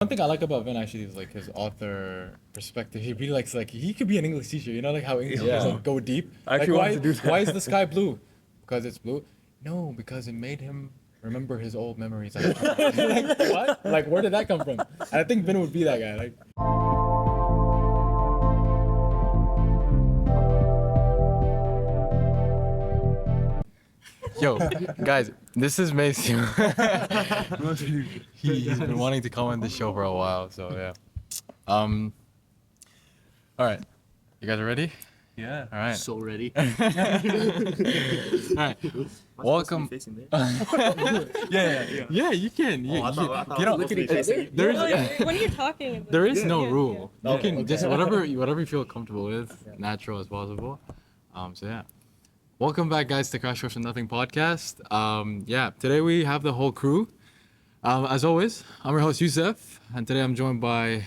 One thing I like about Vin actually is like his author perspective. He really likes like he could be an English teacher. You know, like how English teachers like, go deep. I actually like, wanted to do that. Why is the sky blue? Because it's blue. No, because it made him remember his old memories. Like what? Like where did that come from? And I think Vin would be that guy. Like. Yo, guys, this is Macy. He's been wanting to come on the show for a while, so yeah. All right, you guys are ready? Yeah. All right. So ready. All right. Welcome. Yeah. Yeah, you can. You, I thought you know, look at each other. there is When you're talking, there is no Yeah, rule. yeah. You can Okay. just whatever you feel comfortable with, natural as possible. So yeah. Welcome back, guys, to Crash Course and Nothing podcast. Yeah, today we have the whole crew. As always, I'm your host Yusef, and today I'm joined by a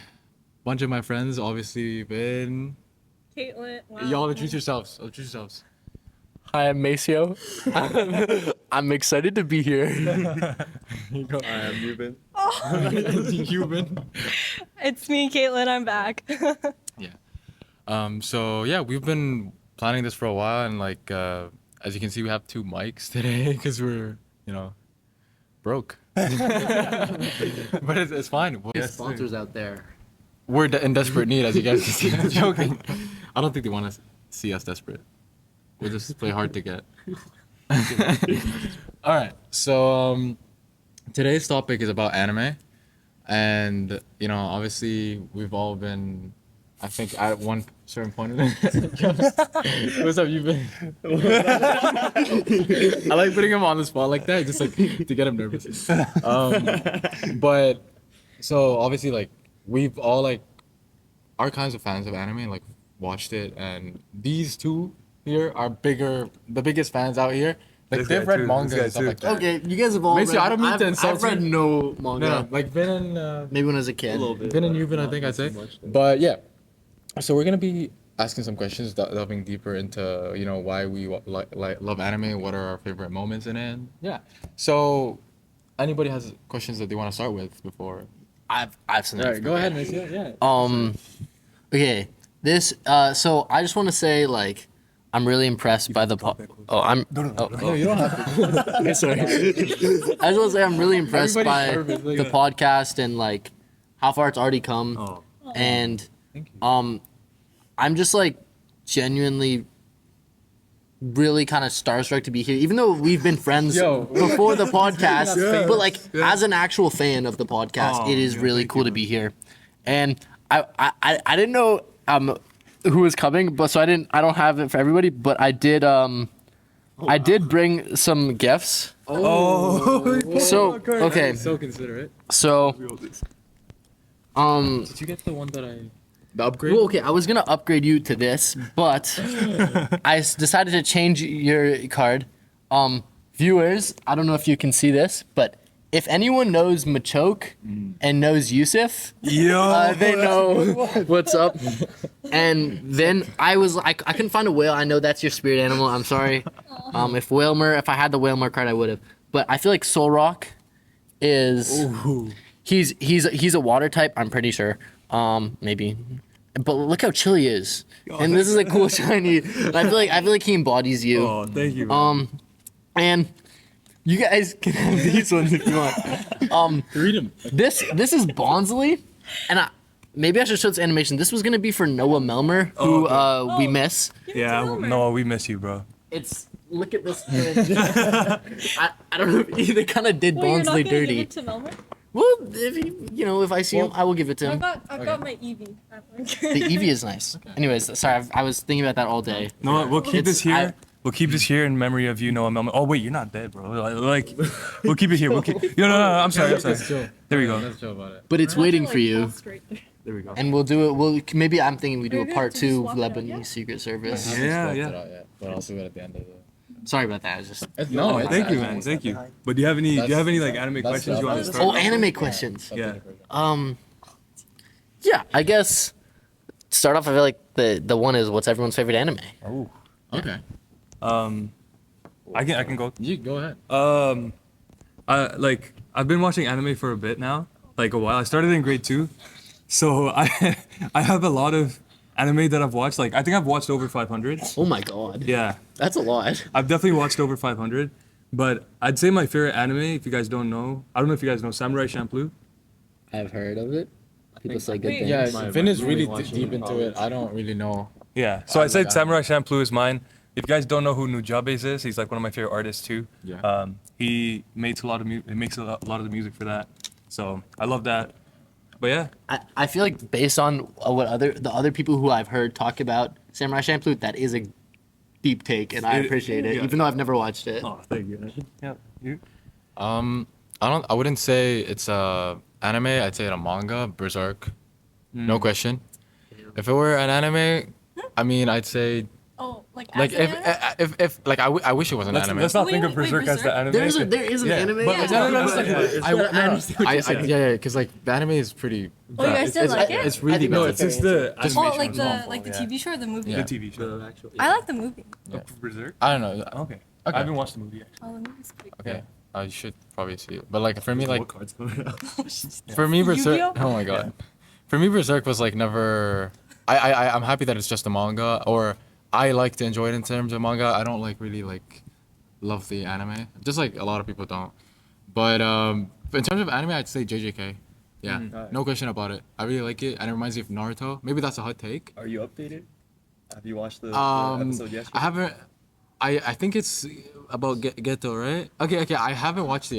bunch of my friends. Obviously, Ben. Caitlin. Wow. Y'all introduce yourselves. Hi, I'm Maceo. I'm excited to be here. You go. I am Ruben. Cuban. It's me, Caitlin. I'm back. So yeah, we've been planning this for a while, and like as you can see, we have two mics today because we're broke. But it's fine. Sponsors out there. We're in desperate need, as you guys can see. I'm joking. I don't think they want to see us desperate. We'll just play hard to get. All right. So today's topic is about anime, and obviously we've all been, I think, at one certain point in it. What's up, you been? I like putting him on the spot like that, just like to get him nervous. But so obviously, like, we've all like are kinds of fans of anime, and like watched it, and these two here are the biggest fans out here. Like This they've guy read too, manga this guy and stuff too. like that. Okay, you guys have all Macy, read. I don't mean to insult I've read you. no manga. No, like Vin and Maybe when I was a kid. Vin and Yubin, I think I'd say. But yeah, so we're gonna be asking some questions, delving deeper into why we love anime, what are our favorite moments in it. Yeah. So, anybody has questions that they want to start with before? I've some. All right, go ahead, Macy. Yeah. Okay. This. So I just want to say, like, I'm really impressed by the. No, you don't have to. Okay, sorry. I just want to say I'm really impressed by Everybody's nervous, the podcast and like how far it's already come. Oh. And Thank you. I'm just like genuinely really kind of starstruck to be here, even though we've been friends Yo. before the podcast. Yeah. But like as an actual fan of the podcast, it is really cool to be here. And I didn't know who was coming, but so I don't have it for everybody, but I did I did bring some gifts. So okay. So considerate. So Did you get the one that the upgrade? well, okay, I was gonna upgrade you to this, but decided to change your card. Viewers, I don't know if you can see this, but if anyone knows Machoke and knows Yusuf, they know what's up. And then I couldn't find a whale. I know that's your spirit animal. I'm sorry. If I had the Whalmer card, I would have. But I feel like Solrock is he's a water type. I'm pretty sure. Maybe. But look how chill he is. And this is a cool shiny. I feel like he embodies you. Oh, thank you. Man. And you guys can have these ones if you want. Read them. This is Bonsley, and maybe I should show this animation. This was gonna be for Noah Melmer, who we miss. Yeah, Noah, we miss you, bro. Look at this. I don't know if they kind of did Well, you're not Bonsley gonna give dirty. it to Melmer? Well, if I see him, I will give it to I've him. got my Eevee. The Eevee is nice. Anyways, sorry, I was thinking about that all day. Noah, we'll keep this here. I- We'll keep this here in memory of you, Noah Melman. Oh wait, you're not dead, bro. Like, we'll keep it here. No, I'm sorry. Let's chill. There we go. Let's chill about it. But it's waiting for you. There we go. And we'll do it. Maybe I'm thinking we do Maybe a we part have to 2 swap of it out, Lebanese yeah. Secret Service. Yeah. But I'll do it at the end of the. Sorry about that. I was just. No, Thank you, man. Thank you. But do you have any like anime that's questions you want to the- start? Oh, anime questions. Yeah. Yeah, I guess. Start off. I feel like the one is what's everyone's favorite anime. Oh. Okay. I can go. You go ahead. Like I've been watching anime for a bit now. like a while. I started in grade 2, so I I have a lot of anime that I've watched. Like I think I've watched over 500. Oh my god. Yeah, That's a lot. I've definitely watched over 500. But I'd say my favorite anime, if you guys don't know, I don't know if you guys know Samurai Champloo. I've heard of it. People say good Wait. things. Yeah, My- Finn is my really roommate watched deep it in into it. college. I don't really know. Yeah, so I like said anime. Samurai Champloo is mine. If you guys don't know who Nujabes is, he's like one of my favorite artists too. Yeah. He makes a lot of he makes a lot of the music for that. So I love that. But yeah, I feel like based on what the other people who I've heard talk about Samurai Champloo, that is a deep take, and I It- appreciate it, yeah. even though I've never watched it. oh thank you. Yeah, you. I wouldn't say it's a anime. I'd say it's a manga. Berserk, no question. If it were an anime, I mean, I'd say Oh, like like as an anime? if like I wish it was an Let's, anime. let's not Wait, think of wait, wait, Berserk as the Berserk? anime. There is an Yeah, anime. but- Yeah. No, no, no, Yeah. no. I understand what you're saying. Yeah, because like the anime is pretty. Oh, you guys it's, didn't like it's, it? it's really I think bad. No, that's it's a fair just the Just- Oh, animation like was the awful, like the yeah. TV show or the movie? Yeah. The TV show. I like the movie. Yeah. Berserk. I don't know. Okay. Okay. I haven't watched the movie yet. Oh, the movie's pretty Okay, I should probably see it. But like for me, like What cards coming out? for me, Berserk. Yu-Gi-Oh? Oh my god. For me, Berserk was like never. I'm happy that it's just a manga, or I like to enjoy it in terms of manga. I don't like really like love the anime, just like a lot of people don't. But in terms of anime, I'd say JJK. Yeah, no question about it. I really like it, and it reminds me of Naruto. Maybe that's a hot take. Are you updated? Have you watched the episode yesterday? I haven't. I think it's about Geto, right? Okay. I haven't watched it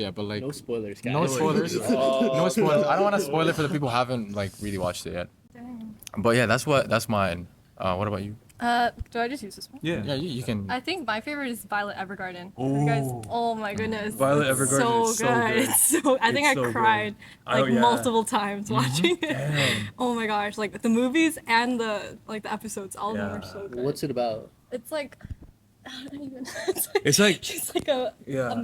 yet. But like No spoilers, guys. no spoilers. No spoilers. I don't want to spoil it for the people who haven't like really watched it yet. Dang. But yeah, that's mine. What about you? Do I just use this one? Yeah. Yeah, you can. I think my favorite is Violet Evergarden. You guys, Ooh. oh my goodness. Violet It's Evergarden so is so good. good. It's so I think It's I so good. cried Oh, like yeah. multiple times watching it. Damn. Oh my gosh, like the movies and the episodes, all of them are Yeah. so good. What's it about? It's like I don't even It's like- she's like a Yeah.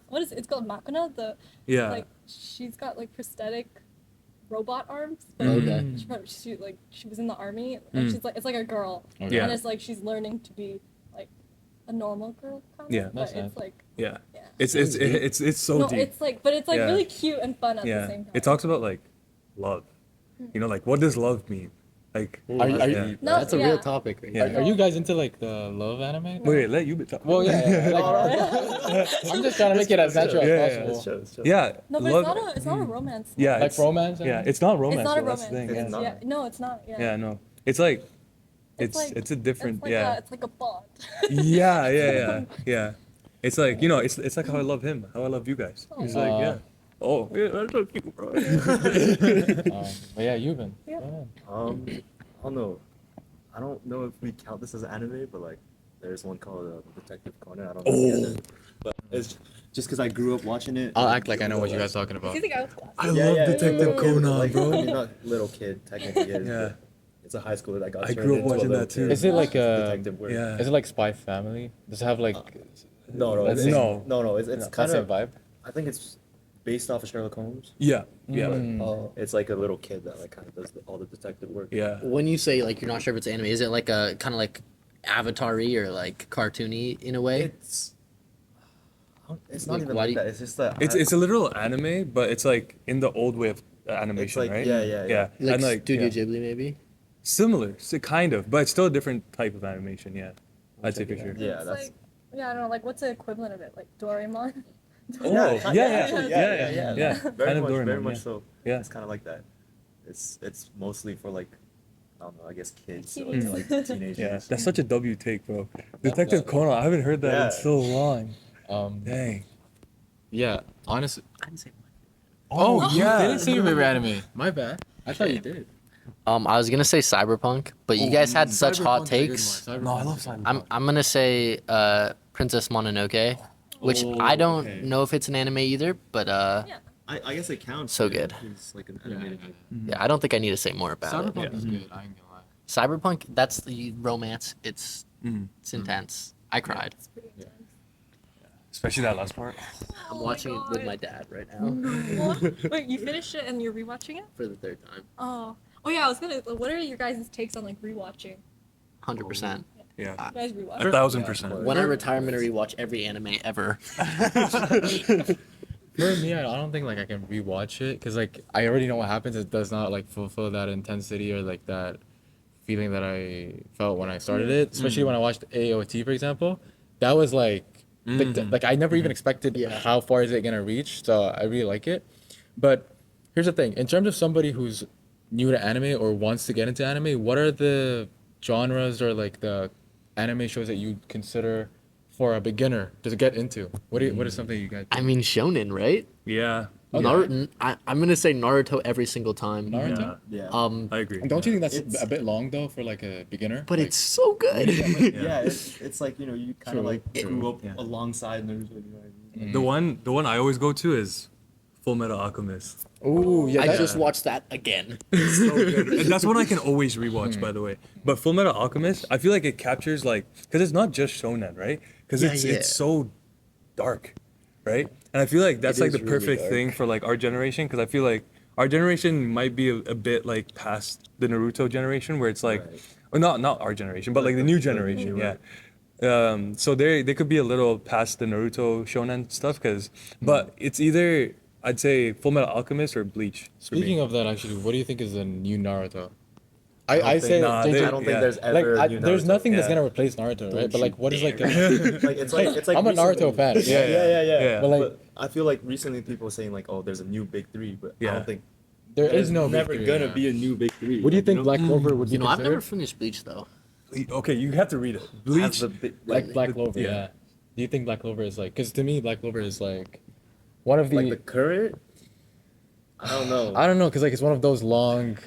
what is it? It's called Makuna. Yeah. Like she's got like prosthetic robot arms. But Okay. she was in the army and she's like it's like a girl. Okay. Yeah. And it's like she's learning to be like a normal girl kind of. Yeah. But That's it's nice. like Yeah. yeah. It's so No, deep. it's like but it's like Yeah. really cute and fun at the Yeah. same time. It talks about like love. You know, like what does love mean? Like Are you- yeah. No, That's a yeah. real topic. Right Yeah. there. Are you guys into like the love anime? Wait, let you be talk. Well, yeah. I'm just trying to make it as natural Yeah, as yeah, possible. It's chill, it's chill. Yeah. No, but love, it's not a romance. Yeah. Like it's- romance. Yeah, anime? it's not romance. It's not a though, romance. That's the thing. It's Yeah. not. Yeah, no, it's not. Yeah. Yeah, no. It's like it's like- it's a different It's like yeah. it's like a bond. Yeah. It's like, you know, it's like how I love him, how I love you guys. It's like, yeah. Oh, yeah, that's so cute, bro. But yeah, you've been. Yeah. I don't know. I don't know if we count this as an anime, but like, there's one called Detective Conan. I don't know. if you guys know. But it's just because I grew up watching it. I'll act like I know what you guys are talking about. Do you think I was class? I Yeah, love yeah, Detective yeah, Conan, like, bro. You're not little kid, technically. Is, Yeah. but It's a high school that got I turned grew up into a watching little that too. kid. Is it like Detective work. Yeah. Is it like Spy Family? Does it have like No, That's it's, No. no. It's that kind same of. vibe? I think it's based off of Sherlock Holmes. Yeah. Yeah. Mm. It's like a little kid that like kind of does all the detective work. Yeah. When you say like you're not sure if it's anime, is it like a kind of like Avatar-y or like cartoony in a way? It's not Like, even why do like you- that. It's just that. It's a literal anime, but it's like in the old way of animation, like- right? yeah, yeah, yeah. Yeah. Like and Studio yeah. Ghibli maybe? Similar, kind of, but it's still a different type of animation. Yeah, I'd say for sure. Yeah, It's that's. like, yeah, I don't know, like what's the equivalent of it? Like Doraemon? Oh, Yeah, yeah. Very Kind of much, Doraemon, very much yeah. so. Yeah. It's kind of like that. It's mostly for like, I don't know. I guess kids or Kids. to, like teenagers. Yeah, that's such a W take, bro. Detective Conan, I haven't heard that Yeah. in so long. Um, Dang. yeah, honestly. I didn't say Oh, you yeah. didn't say your favorite anime. My bad. I thought you did. I was gonna say Cyberpunk, but you guys had such hot Cyberpunk's a good takes. one. No, I Cyberpunk. love Silent I'm gonna say Princess Mononoke, which I don't okay. know if it's an anime either, but Yeah. I guess it counts. So because good. It's like an Yeah, animated. yeah, I don't think I need to say more about it. Cyberpunk is good. I ain't gonna lie. Cyberpunk, that's the romance. It's Mhm. intense. I cried. It's pretty intense. Especially that last part. I'm Oh my watching it with God. my dad right now What? Wait, you finished it and you're rewatching it? for the third time. Oh yeah, I was gonna. What are your guys' takes on like rewatching? 100%. Yeah. You guys rewatch? 1,000%. When I retire, I'm gonna rewatch every anime ever. For me, I don't think like I can rewatch it because like I already know what happens. It does not like fulfill that intensity or like that feeling that I felt when I started it. Especially when I watched AOT, for example. That was like I never even expected Yeah. how far is it gonna reach. So I really like it. But here's the thing: in terms of somebody who's new to anime or wants to get into anime, what are the genres or like the anime shows that you consider for a beginner to get into? What is something you guys? I mean, shonen, right? Yeah. Naruto. I'm gonna say Naruto every single time. Naruto? Yeah. I agree. And don't you think that's It's- a bit long though for like a beginner? But Like, it's so good. Yeah, it's like, you know, you kind True, of like true. grew up Yeah. alongside Naruto. You know what I mean? The one I always go to is Full Metal Alchemist. oh yeah, I that- just watched that again. And that's one I can always rewatch, by the way. But Full Metal Alchemist, I feel like it captures like, because it's not just shonen, right? Because Yeah, it's so dark, right? And I feel like that's It like is the really perfect dark. thing for like our generation, because I feel like our generation might be a bit like past the Naruto generation, where it's like, Right. or not our generation, but like the new generation, yeah. So they could be a little past the Naruto shonen stuff, but it's either I'd say Full Metal Alchemist or Bleach. for me. Speaking of that, actually, what do you think is the new Naruto? don't I think- say nah, JJ they- I don't think yeah. there's like ever a new there's Naruto. nothing that's Yeah. gonna replace Naruto, right? But like, what is like? like it's like I'm a Naruto recently- fan. Yeah. But like, But I feel like recently people are saying like, oh, there's a new big three, but I Yeah. don't think there there's is no big never three, gonna yeah. be a new big three. What do you like, think know? Black Clover would be You know, I've never considered? finished Bleach though. Okay, you have to read it. Has Bleach. the big- Like Black the- Clover, yeah. yeah. Do you think Black Clover is like? Because to me, Black Clover is like one of the. like the current. I don't know. I don't know, because like it's one of those long.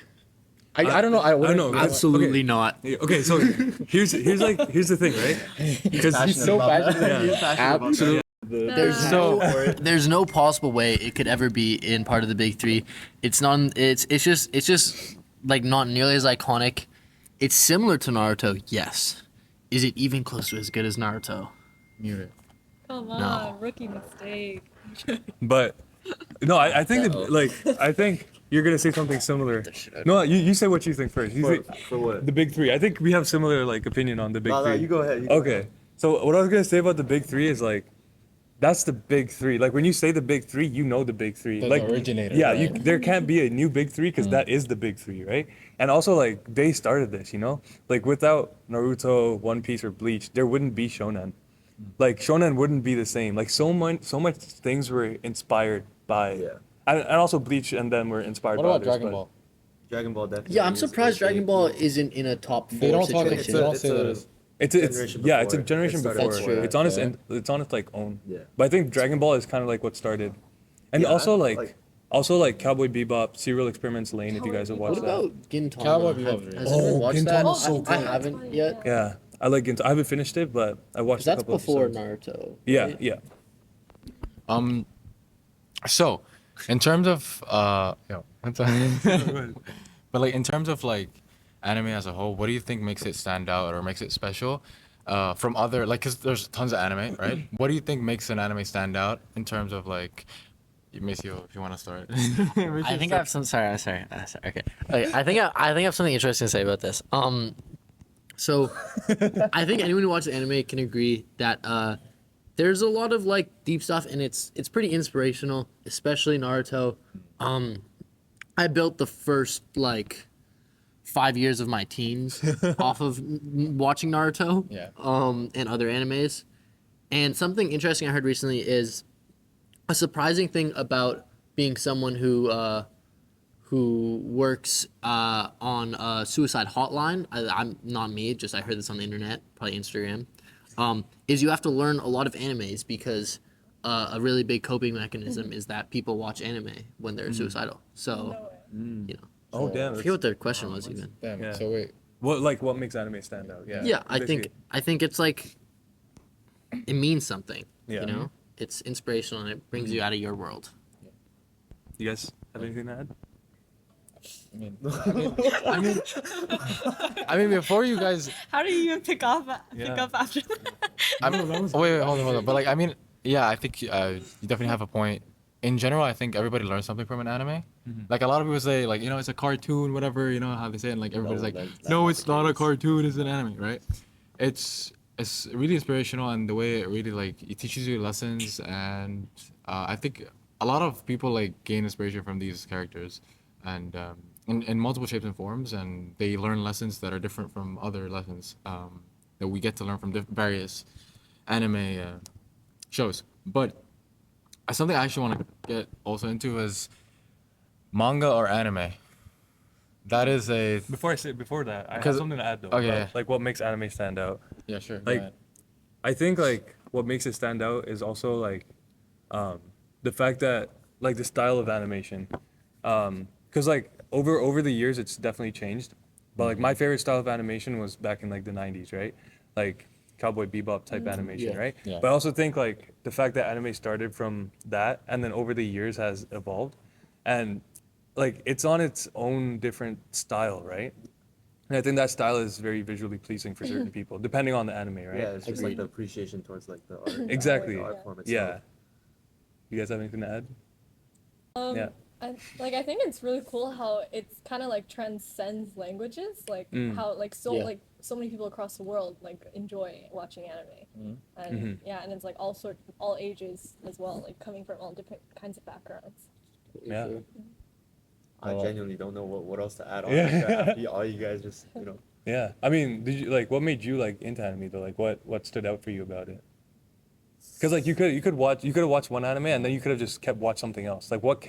I don't know. I don't know. wouldn't- Absolutely not. Yeah, okay, so here's the thing, right? Because passionate so about that. passionate. He's passionate about Absolutely. There's So- there's no possible way it could ever be in part of the big three. It's not. It's just like not nearly as iconic. It's similar to Naruto, yes. Is it even close to as good as Naruto? Mute it. Come No. on, rookie mistake. but no, I think that, like I think you're gonna say something similar. shit out of No, you say what you think first. You For, think for what? the big three. I think we have similar like opinion on the big No, three. no, you go ahead. you go Okay, ahead. so what I was gonna say about the big three is like, that's the big three. Like when you say the big three, you know the big three. The like originator, Yeah, right? there can't be a new big three because that is the big three, right? And also like they started this, you know. Like without Naruto, One Piece, or Bleach, there wouldn't be shonen. Like shonen wouldn't be the same. Like so much things were inspired by. Yeah. And also Bleach and them were inspired What by about others, Dragon but- Ball? Dragon Ball definitely. Yeah, I'm is- surprised is Dragon big. Ball isn't in a top 4 They don't talk. situation. They don't It's say a- that. It's- It's Generation yeah, it's a before. generation It started before. That's true. It's on its Yeah. it's on its like own. Yeah. But I think Dragon Ball is kind of like what started, and Yeah, also like- like Cowboy Bebop, Serial Experiments Lane. If you guys have Cowboy watched What that. about Gintama? Cowboy Bebop. Has Oh, anyone watched that? Gintama's so I good. haven't yet. Yeah, I like it. I haven't finished it, but I watched. 'Cause a that's couple before episodes. Naruto. Yeah, right? yeah. So, in terms of but like in terms of like anime as a whole, what do you think makes it stand out or makes it special from other like? Cause there's tons of anime, right? What do you think makes an anime stand out in terms of like? Maceo, if you want to start. I think I have some. Sorry. Okay. I think I have something interesting to say about this. So I think anyone who watches anime can agree that there's a lot of like deep stuff, and it's pretty inspirational, especially Naruto. I built the first like 5 years of my teens off of watching Naruto. Yeah. And other animes. And something interesting I heard recently is a surprising thing about being someone who works on a suicide hotline. I'm not me, just I heard this on the internet, probably Instagram. Is you have to learn a lot of animes because a really big coping mechanism is that people watch anime when they're suicidal. So, you know, Oh damn. I that's- forget what their question was even. Damn. Yeah. So wait. What makes anime stand out? Yeah. Yeah, I basically. think it's like it means something. Yeah. You know, it's inspirational and it brings you out of your world. You guys have anything to add? I mean, before you guys, How do you even pick up Yeah. after that? wait, hold on. But like, I mean, yeah, I think you definitely have a point. In general, I think everybody learns something from an anime. Like a lot of people say, like, you know, it's a cartoon, whatever, you know how they say it. And like everybody's like, no, it's not a cartoon, it's an anime, right? It's really inspirational, and the way it really like it teaches you lessons, and I think a lot of people like gain inspiration from these characters, and in multiple shapes and forms, and they learn lessons that are different from other lessons that we get to learn from various anime shows. But something I actually want to get also into is manga or anime. That is a Before that, I have 'Cause- something to add though. okay, about, yeah. like what makes anime stand out. yeah, sure. Like, I think like what makes it stand out is also like the fact that like the style of animation, because like over the years it's definitely changed, but like my favorite style of animation was back in like the 90s, right? Like Cowboy Bebop type animation, Yeah. right? Yeah. But I also think like the fact that anime started from that and then over the years has evolved, and like it's on its own different style, right? And I think that style is very visually pleasing for certain people, depending on the anime, right? Yeah, it's just like Agreed. the appreciation towards like the art. Exactly. The art form itself. Yeah. You guys have anything to add? Yeah. I think it's really cool how it's kind of like transcends languages, like how like Yeah. so many people across the world like enjoy watching anime, and yeah, and it's like all ages as well, like coming from all different kinds of backgrounds. Yeah. I genuinely don't know what else to add on. Yeah. After all you guys just, you know. Yeah. I mean, did you like what made you like into anime though? Like what stood out for you about it? Because like you could have watched one anime and then you could have just kept watch something else. Like what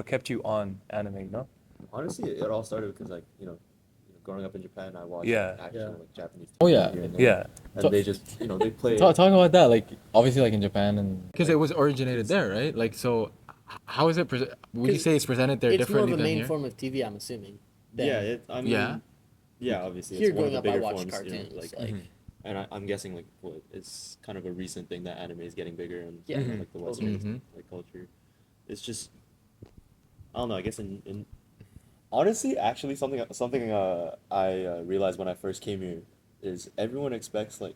kept you on anime? You know? Honestly, it all started because like, growing up in Japan, I watched Yeah. like, actual Yeah. like Japanese Oh, TV yeah. here and there. Yeah. And they just, they play. Talk about that, like obviously like in Japan and because it was originated there, right? Like so, how is it? Would you 'Cause say it's presented there It's more differently of a than main here? form of TV, I'm assuming. than- Yeah, I mean, Yeah. yeah, obviously. Here it's one of growing the up, I bigger watched forms, cartoons. like, Like, and I'm guessing like it's kind of a recent thing that anime is getting bigger and Yeah. like the Western Mhm. like culture. It's just I don't know. I guess in honestly, actually, something I realized when I first came here is everyone expects like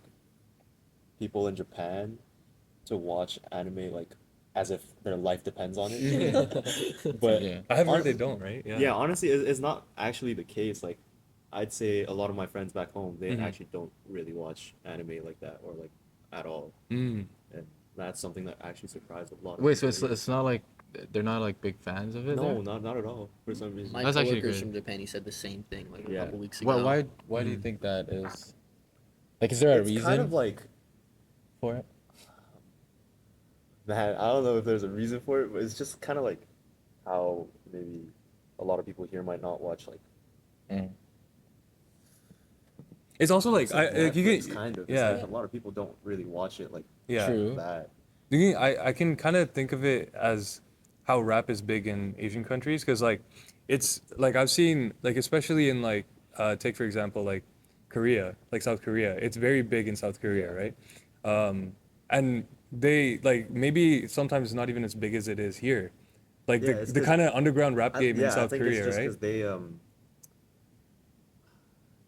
people in Japan to watch anime like as if their life depends on it. But Yeah. I have heard honestly- they don't, right? yeah, honestly, it's not actually the case. Like, I'd say a lot of my friends back home, they Mhm. actually don't really watch anime like that or like at all, Mm. and that's something that actually surprised a lot. Of Wait, so people here. it's not like they're not like big fans of it? no, there? not at all. For some reason, my That's actually coworkers great. from Japan, he said the same thing like a Yeah. couple weeks ago. Why do you think that is? Like, is there a it's reason kind of like, for it? man, I don't know if there's a reason for it, but it's just kind of like how maybe a lot of people here might not watch like. It's also like like like you Netflix, can kind of. yeah It's like a lot of people don't really watch it like yeah. True. that. I can kind of think of it as how rap is big in Asian countries because like it's like I've seen like especially in like take for example like Korea, like South Korea, it's very big in South Korea, right? And they like maybe sometimes not even as big as it is here, like Yeah, it's the 'cause kind of underground rap game in I South think Korea, it's just right? because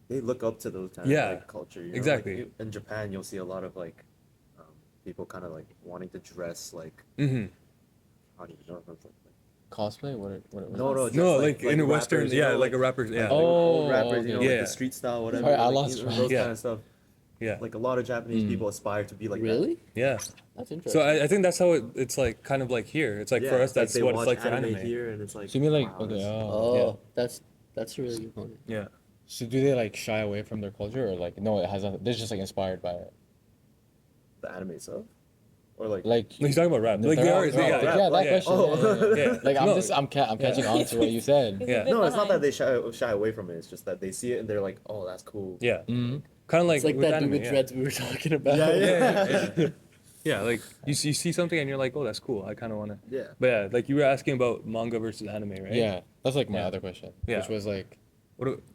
they look up to those kind Yeah, of like culture. You know? exactly. Like, in Japan, you'll see a lot of like people kind of like wanting to dress like Mm-hmm. how do you know? It's like, Cosplay? What? no, just No, like in a rappers, Western, you yeah, know, like a rapper's, yeah, like, Oh, old rappers, you know, okay. like Yeah. the street style, whatever. Sorry, I like, lost you know, track. those Yeah. kind of stuff. yeah, Like a lot of Japanese people aspire to be like that. Really? yeah. That's interesting. So I think that's how it's like kind of like here. It's like for us, it's like that's they what watch it's like for anime anime. here, and it's like. So you mean like wow, okay? that's- oh, that's a really good point. Yeah. So do they like shy away from their culture or like no? It has nothing. They're just like inspired by it. the anime itself, or like. Like He's talking about rap. No, Like they're they all- are. they're all- Yeah, yeah, that yeah. question. Oh. Yeah. Yeah. Like I'm No. just I'm catching on to what you said. Yeah. No, it's not that behind. they shy away from it. It's just that they see it and they're like, "Oh, that's cool." Yeah. Mhm. Kind of like It's like with that anime, dude with yeah. dreads we were talking about. Yeah, Yeah, yeah. Yeah, like you see something and you're like, oh, that's cool. I kind of want to. Yeah. But yeah, like you were asking about manga versus anime, right? Yeah, that's like my Yeah. other question, Yeah. which was like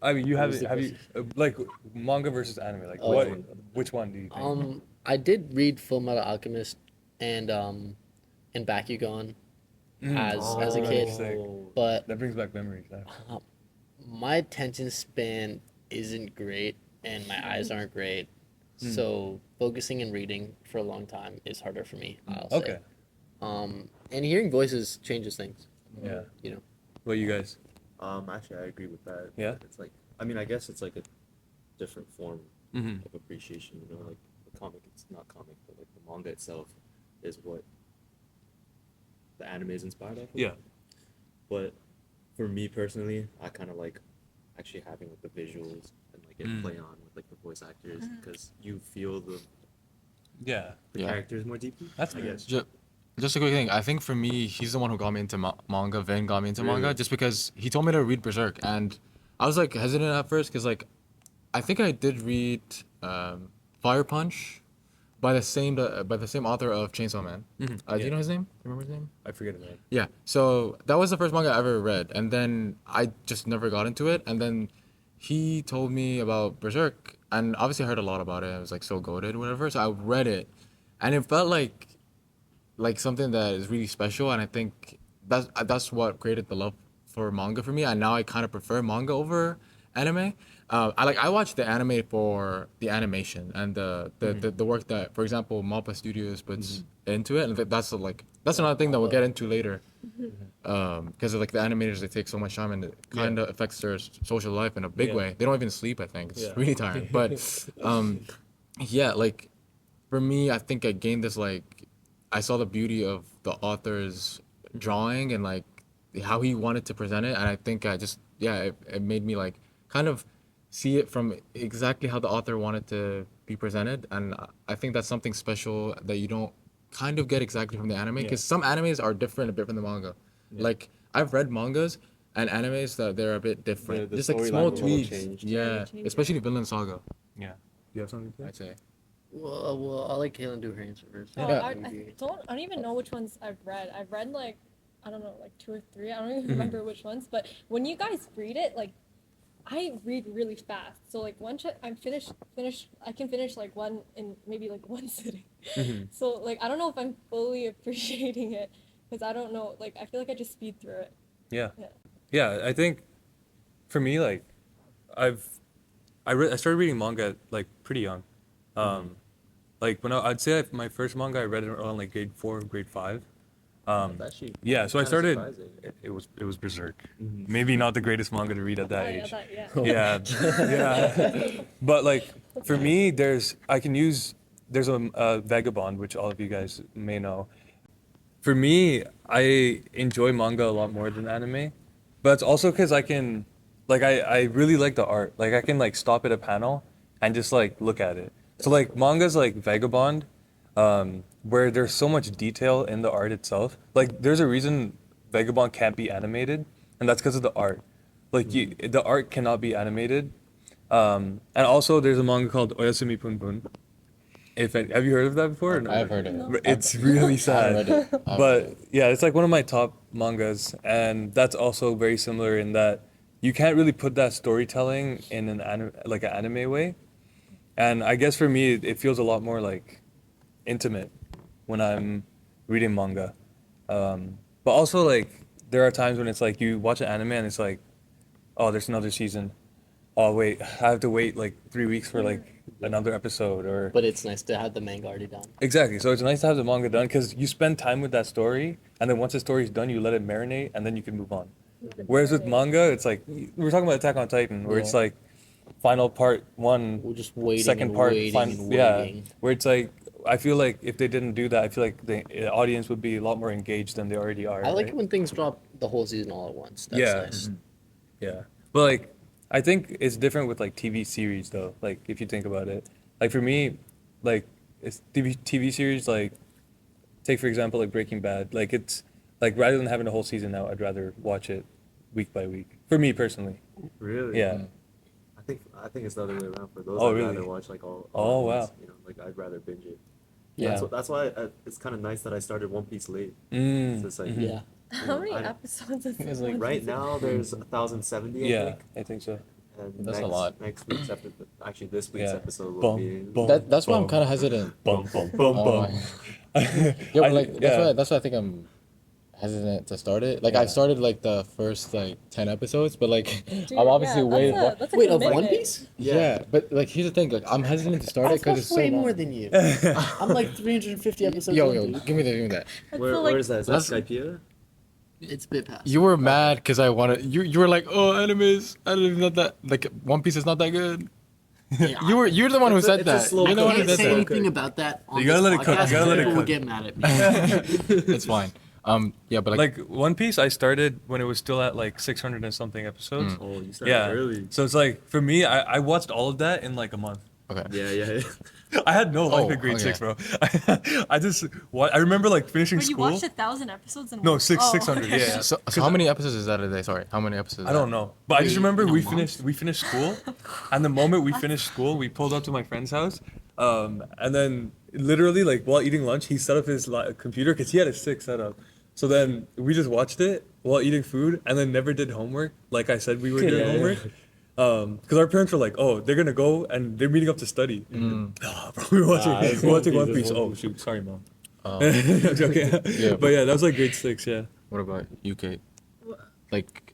I mean, you What have was the have you like manga versus anime? Like Oh. what? Which one do you think? I did read Full Metal Alchemist and Bakugan as a Oh, kid, sick. but That brings back memories. Yeah. my attention span isn't great and my eyes aren't great. So focusing and reading for a long time is harder for me, I'll say. Okay. And hearing voices changes things, Yeah. you know. What you guys? Actually, I agree with that. Yeah? It's like, I mean, I guess it's like a different form Mm-hmm. of appreciation. You know, like the comic, it's not comic, but like the manga itself is what the anime is inspired off of. Yeah. But for me personally, I kind of like actually having like the visuals and like it play on with like the voice actors because you feel the Yeah. Yeah. characters more deeply. That's I fair. guess. Just a quick thing. I think for me, he's the one who got me into manga. Vin got me into manga Really? just because he told me to read Berserk, and I was like hesitant at first because like I think I did read Fire Punch by the same author of Chainsaw Man. Do Yeah. you know his name? Do you remember his name? I forget it. Yeah. So that was the first manga I ever read, and then I just never got into it. And then he told me about Berserk, and obviously I heard a lot about it. It was like so goated, whatever. So I read it, and it felt like something that is really special. And I think that's what created the love for manga for me. And now I kind of prefer manga over anime. I watch the anime for the animation and the work that, for example, Mappa Studios puts into it, and that's another thing that we'll get into later. Because like the animators, they take so much time and it kind of affects their social life in a big Yeah. way. They don't even sleep. I think it's Yeah. really tiring. But yeah, like for me, I think I gained this like I saw the beauty of the author's drawing and like how he wanted to present it, and I think I just it made me like kind of see it from exactly how the author wanted to be presented, and I think that's something special that you don't kind of get exactly from the anime because some animes are different a bit from the manga. Like I've read mangas and animes that they're a bit different, The just like storyline small was a little tweaks. changed. Yeah, Change it. especially Vinland Saga, Yeah. Do you have something to say? I'd say. Well, I'll let Kaylin do her answer first. Oh, Yeah. I don't even know which ones I've read. I've read like, I don't know, like 2 or 3. I don't even remember which ones. But when you guys read it, like, I read really fast. So like once I'm finished, I can finish like one in maybe like one sitting. So like I don't know if I'm fully appreciating it because I don't know. Like I feel like I just speed through it. Yeah. Yeah. Yeah, I think for me, like, I started reading manga like pretty young. Like when I'd say my first manga I read it around like grade 4, grade 5. Actually, Yeah, so I kinda started. surprising. It was Berserk. Maybe not the greatest manga to read at that Oh, yeah, age. that, yeah. Yeah. But like for me, there's a Vagabond, which all of you guys may know. For me, I enjoy manga a lot more than anime, but it's also because I really like the art. Like I can like stop at a panel and just like look at it. So like mangas like Vagabond, where there's so much detail in the art itself. Like there's a reason Vagabond can't be animated, and that's because of the art. Like the art cannot be animated. And also there's a manga called Oyasumi Punpun. Have you heard of that before? or no? I've heard it. No. It's really I sad. read it. But yeah, it's like one of my top mangas, and that's also very similar in that you can't really put that storytelling in an anime way. And I guess for me, it feels a lot more like intimate when I'm reading manga. But also like there are times when it's like you watch an anime and it's like, oh, there's another season. Oh wait, I have to wait like 3 weeks for like another episode or. But it's nice to have the manga already done. Exactly. So it's nice to have the manga done because you spend time with that story, and then once the story's done, you let it marinate, and then you can move on. Whereas with manga, it's like we're talking about Attack on Titan, where it's like final part 1, We're just waiting second and part, waiting and yeah. waiting. Where it's like I feel like if they didn't do that, I feel like the audience would be a lot more engaged than they already are. I like right? it when things drop the whole season all at once. That's Yeah. nice. Yeah. But like I think it's different with like TV series though. Like if you think about it. Like for me, like it's TV series like take for example like Breaking Bad. Like it's like rather than having a whole season out, I'd rather watch it week by week. For me personally. Really? Yeah. I think it's the other way around for those. Oh, I'd really? rather watch like all Oh, at once, wow. You know, like I'd rather binge it. Yeah. That's why it's kind of nice that I started One Piece late. Mm. So it's like Yeah. How many I- episodes is It's it? like right now there's 1,070. I Yeah, think. I think so. And That's a next, lot. Next week's episode, actually this week's Yeah. episode will Bum, be. bum. That's why I'm Bum. kind of hesitant. Bum bum bum Oh bum. my- Yeah, but like yeah. that's why I think I'm hesitant to start it. Like I've started like the first like 10 episodes, but like Dude, I'm obviously yeah, way that's a Wait, of One commitment. Piece? yeah. But like here's the thing, like I'm hesitant to start it because it's so way long. more than you. I'm like 350 episodes. Yo, in, yo, dude. give me that. That's Where, so, like, where is that? Is that That's- Skypea? It's a bit past. You were mad because I wanted you were like, oh, animes, anime not that like One Piece is not that good. Yeah. You're the one who It's a- said it's a that. slow You're the I one who can't said say that. anything about that on You gotta this let it cook, podcast you gotta let it people will cook. get mad at me. It's fine. Yeah, but like, Like One Piece, I started when it was still at like 600 and something episodes. Oh, you started Yeah. early. So it's like for me, I watched all of that in like a month. okay. Yeah. I had no life Oh, in grade okay. 6, bro. I just I remember like finishing Wait, you school. watched 1,000 episodes in No, one? 600. okay. Yeah. So how many episodes is that a day? Sorry, how many episodes? I don't know, but I just remember in a we month? finished school, and the moment we finished school, we pulled up to my friend's house, and then literally like while eating lunch, he set up his computer because he had a sick setup. So then we just watched it while eating food, and then never did homework. Like I said, we were doing Yeah. homework. Because our parents were like, "Oh, they're gonna go and they're meeting up to study." Nah, bro, we were watching, Nah, it's we were watching One One Piece, Piece. it's One Oh Piece. shoot, sorry, mom. Um, I'm joking. Yeah, But yeah, that was like grade 6. Yeah. What about you, Kate? What- Like,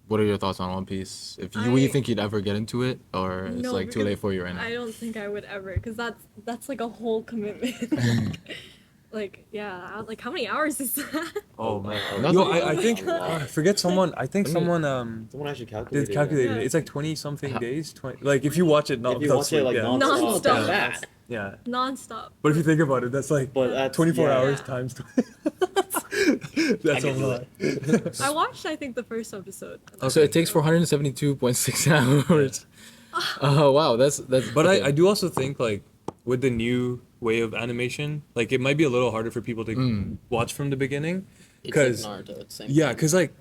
what are your thoughts on One Piece? If you, you I- think you'd ever get into it, or it's No, like too because late for you right now? I don't think I would ever, because that's like a whole commitment. Like, yeah, like how many hours is that? Oh man. That's Yo, like- I think I forget someone. I think Let me- someone Someone actually did calculated. calculated it. Yeah. It's like 20 something How- days. 20 like if you watch it not If you without watch it sleep, like yeah. non-stop, Non-stop. Bad. Yeah. Non-stop. But if you think about it, that's like But that's 24 yeah. hours Yeah. times 20. That's a can do lot. I watched, I think, the first episode. So it takes 472.6 hours. Oh wow, that's But okay. I do also think like with the new way of animation, like it might be a little harder for people to watch from the beginning. It's like 'Cause- Naruto. It's the same. Yeah, because like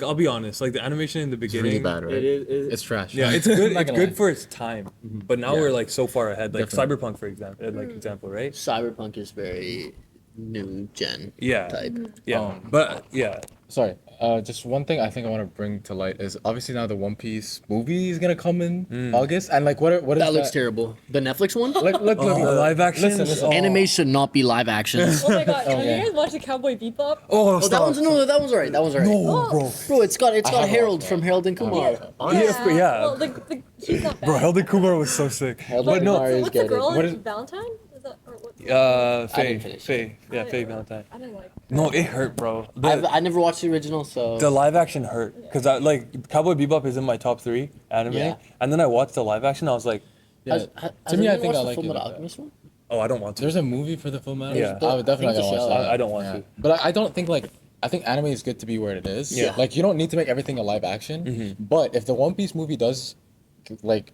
I'll be honest, like the animation in the It's beginning. really bad, right? It is. It's trash. Yeah, it's good. Not It's gonna good lie. for its time, but now Yeah. we're like so far ahead. Like Definitely. Cyberpunk, for example, example, right? Cyberpunk is very new gen Yeah, type. yeah, but yeah, Sorry. Just one thing I think I want to bring to light is obviously now the One Piece movie is gonna come in August, and like what is That looks terrible. The Netflix one? Look, oh, live action. Listen. Anime should not be live action. Oh my god, have Okay. you guys watched the Cowboy Bebop? Oh, Oh, that one's no, that one's alright. That one's alright. no, bro, Bro, it's got haven't Harold watched from that. Harold and Kumar. Yeah. Well, he's not bad. bro. Helden Kumar was so sick. Harold But and no, Kumar is What's the good. girl? What is- Valentine? Is that or what? Faye, didn't finish Faye, yeah, I Faye didn't- Valentine. I didn't like. No, it hurt, bro. I never watched the original, so The live action hurt because I like Cowboy Bebop is in my top 3 anime, Yeah. and then I watched the live action. I was like, Yeah. To me, I think I like Full it. Metal like that. Alchemist one. oh, I don't want to. There's a movie for the Full Metal. Yeah. I would definitely I think gonna the watch show- that. I don't want to. But I don't think like I think anime is good to be where it is. Yeah. Like you don't need to make everything a live action. But if the One Piece movie does like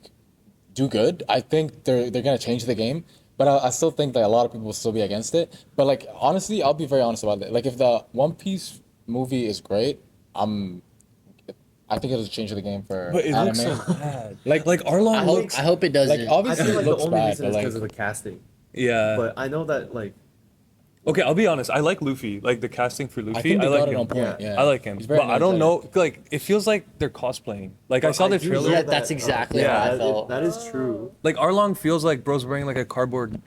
do good, I think they're gonna change the game. But I still think that a lot of people will still be against it. But like honestly, I'll be very honest about it. Like if the One Piece movie is great, I think it'll change the game for But it anime. looks so bad. Like Arlong I looks. hope it doesn't. like I obviously feel it like the looks only bad, reason but is like because of the casting. Yeah. But I know that like Okay, I'll be honest. I like Luffy. Like the casting for Luffy. I think they like got it him. on point. Yeah, I like him. He's But very I don't energetic. know. Like it feels like they're cosplaying. Like I saw the do trailer. know Yeah, that's exactly how I that- felt. That is true. Like Arlong feels like bro's wearing like a cardboard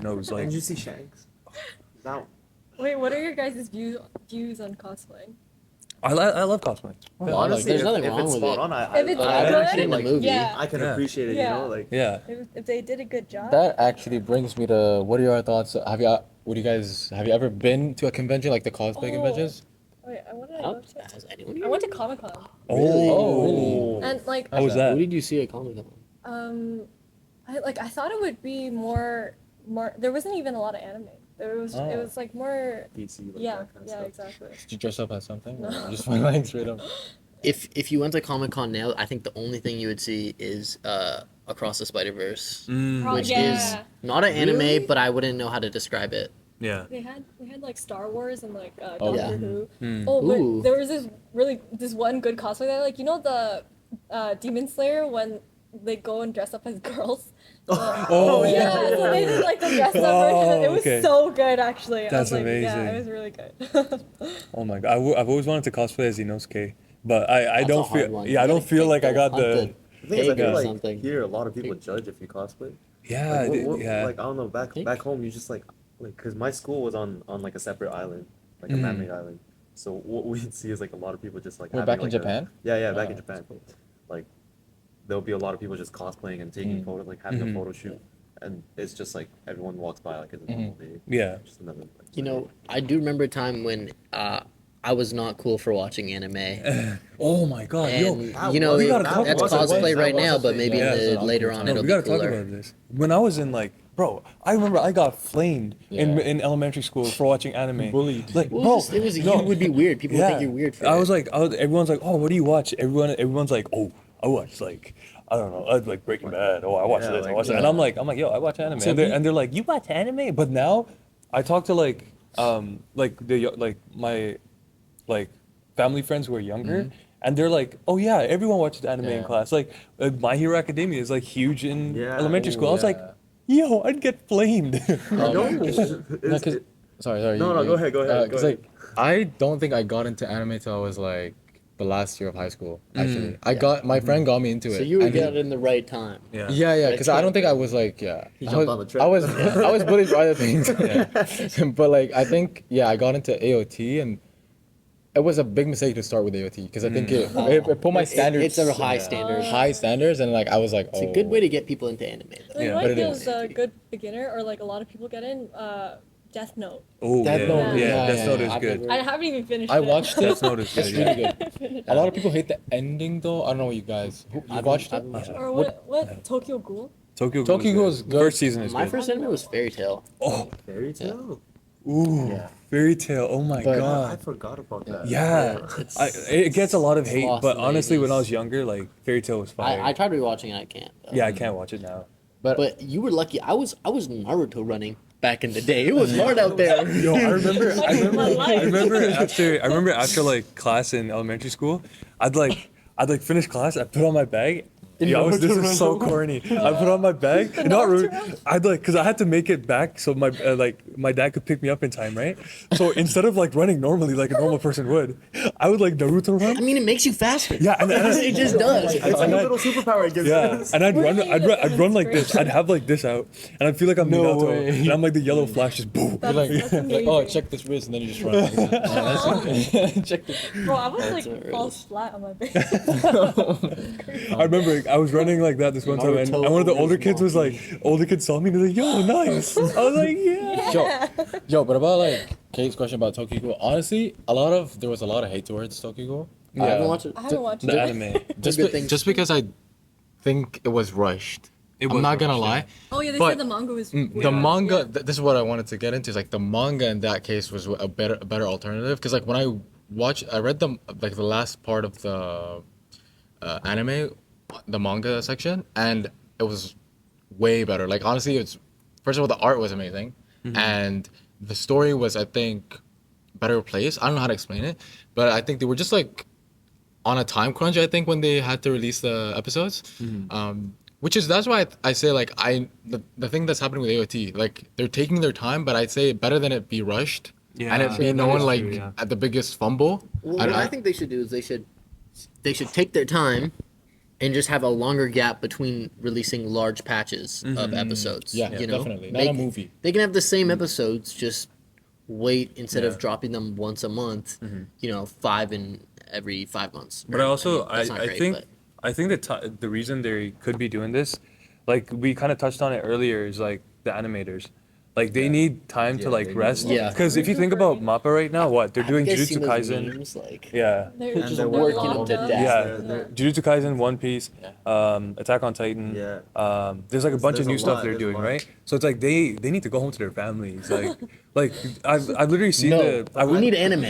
nose. Like Did you see Shanks? That Wait, what are your guys' views on cosplaying? I love cosplaying. honestly, there's if, nothing if wrong it's with spot it. on, I If it's I good, haven't seen the like, movie. Yeah. I can Yeah. appreciate it. Yeah. You know, like Yeah. If they did a good job. That actually brings me to what are your thoughts? Have you ever been to a convention like the cosplay Oh. conventions? Wait, I wanted to Oh, go to. has anyone? I went to Comic Con Oh, and like How was Who that? did you see at Comic Con? I thought it would be more. There wasn't even a lot of anime. It was like more. DC. Like Yeah, that kind of yeah, stuff. exactly. Did you dress up as something? Or No. just went like straight up. If you went to Comic Con now, I think the only thing you would see is Across the Spider Verse, Oh, which yeah. is not an Really? anime, but I wouldn't know how to describe it. Yeah. They had like Star Wars and like Oh, Doctor yeah. Who. Hmm. Oh, Ooh. but there was this one good cosplay that like the Demon Slayer when they go and dress up as girls. Oh, yeah, so they did like the dress up version. And it was okay. so good actually. I That's was like, Yeah, amazing. it was really good. Oh my god. I've always wanted to cosplay as Inosuke, but I That's a don't hard feel. one. Yeah, I You don't gotta feel pick like I got hunt the. The thing is, I Pig or feel like something. here a lot of people judge if you cosplay. Yeah. Like, yeah. like I don't know. Back Pig? back home, you just like because my school was on like a separate island, like a Mm. man-made island. So what we'd see is like a lot of people just like. We're having, back in like, a- Japan? Yeah, back in Oh, Japan. Like there'll be a lot of people just cosplaying and taking photos, like having Mhm. a photo shoot, and it's just like everyone walks by like it's a normal day. Yeah. Just another. Like, You know, I do remember a time when I was not cool for watching anime. Oh my god. And that you know, was- we gotta it- talk that's about that. cosplay That right was now, a but thing. maybe Yeah, in that's the, an later awkward on time. No, it'll we be gotta talk cooler. about this. When I was in like bro, I remember I got flamed Yeah. in elementary school for watching anime. Bullied. Like, Well, bro, it was no. you would be weird. People would think you're weird for I it. was like, everyone's like, oh, what do you watch? Everyone's like, oh, I watch like, I don't know, like Breaking Bad. Oh, I watch Yeah, this, I like, watch that. yeah. And I'm like, yo, I watch anime. So And they're like, you watch anime? But now, I talk to like my like family friends who are younger, and they're like, oh yeah, everyone watches anime in Yeah. class. Like, My Hero Academia is like huge in Yeah. elementary school. I was yeah. like, yo, I'd get flamed. No, No, 'cause- sorry. No, no, go ahead, go ahead, go Because like, I don't think I got into anime till I was like the last year of high school. Actually, my friend got me into it. So you were and he- getting in the right time. Yeah. Yeah, because I don't think I was like, He I jumped was, on the train. I was, I was bullied for other things. But like, I think, I got into AOT, and it was a big mistake to start with AOT because I think it put my standards. It's a high standard. high standards, and like I was like, It's a good way to get people into anime. Like, Yeah, what but I it feel is. is a good beginner, or like a lot of people get in, Death Note. Oh, Death yeah, Note, yeah, yeah, Death Note is I've good. never- I haven't even finished I it. watched it. Death Note is It's good. really Yeah. good. A lot of people hate the ending though. I don't know what you guys. You watched it? Or what Tokyo Ghoul? Tokyo Ghoul Tokyo Ghoul is good. First season is My good. first anime was Fairy Tail. Oh, Fairy Tail? ooh, Fairy Tail. Oh my But- I god. forgot about that. Yeah, It's- it gets a lot of it's hate, lost but in the honestly, when I 80s. was younger, like Fairy Tail was fire. I tried rewatching and I can't. Though. Yeah, I can't watch it now. But you were lucky. I was Naruto running back in the day. It was hard out there. Yo, I remember, My life. I remember after like class in elementary school, I'd finish class, I'd put on my bag. Yo, this is so corny. I put on my bag, I'd like, cause I had to make it back so my dad could pick me up in time, right? So instead of like running normally like a normal person would, I would like Naruto I run. mean, it makes you faster. Yeah, and It just does. It's like a little superpower it gives yeah, you. and I'd run like this. I'd have like this out, and I'd feel like I'm No Minato, way. and I'm like the yellow flash just boom. You're like, That's like, oh, amazing. check this wrist, and then you just run. Like that. Check the. Bro, I was That's like a fall risk. flat on my bed. I remember I was running like that this one time, and Naruto one of the older is kids was like, older kids saw me and they're like, yo, nice. I was like, yeah. Yo, but about like Kate's question about Tokyo Ghoul, honestly, there was a lot of hate towards Tokyo Ghoul. I haven't watched it. I haven't watched The it. anime. good things. Just because I think it was rushed. I'm was not gonna rushed, lie. Oh yeah, they But- said the manga was. The weird. manga, Yeah. this is what I wanted to get into. Is like the manga in that case was a better alternative. Because like when I read the last part of the anime, the manga section, and it was way better. Like honestly, it's first of all the art was amazing, and the story was I think better placed. I don't know how to explain it, but I think they were just like on a time crunch. I think when they had to release the episodes. That's why I say like the thing that's happening with AOT, like they're taking their time, but I'd say better than it be rushed and it Yeah. be That known is like true, yeah. at the biggest fumble. Well, what I think they should do is they should take their time and just have a longer gap between releasing large patches of episodes. Yeah, you know? definitely. Not a movie. They can have the same episodes, just wait instead of Yeah. dropping them once a month. 5 in every 5 months. But I also, that's not I great, think, but- I think that the reason they could be doing this, like we kind of touched on it earlier, is like the animators. Like they need time to Yeah, like they rest. need- Yeah. Because if you think about Mappa right now, what they're doing Have you guys Jujutsu seen those Kaisen. memes? Like, Yeah. They're just they're working locked them to up. death. Yeah, Jujutsu Kaisen, One Piece, Attack on Titan. Yeah. There's like a bunch of There's a new stuff lot, they're there's a doing, lot. right? So it's like they need to go home to their families. Like I've literally seen no, we need anime.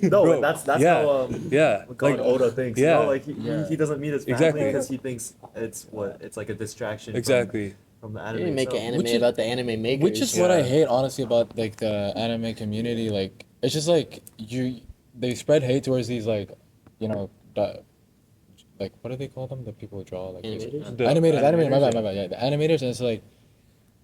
No, Bro, that's yeah, how yeah, like like Oda thinks. yeah. You know, like he doesn't meet his family Exactly. because he thinks it's like a distraction. exactly. From the They anime. need to make an itself. anime Which is- about the anime makers. Which is what I Yeah. hate honestly about like the anime community. Like it's just like they spread hate towards these like, like what do they call them? The people who draw like these- Animators? The animators. My animators, bad. Yeah, the animators, and it's like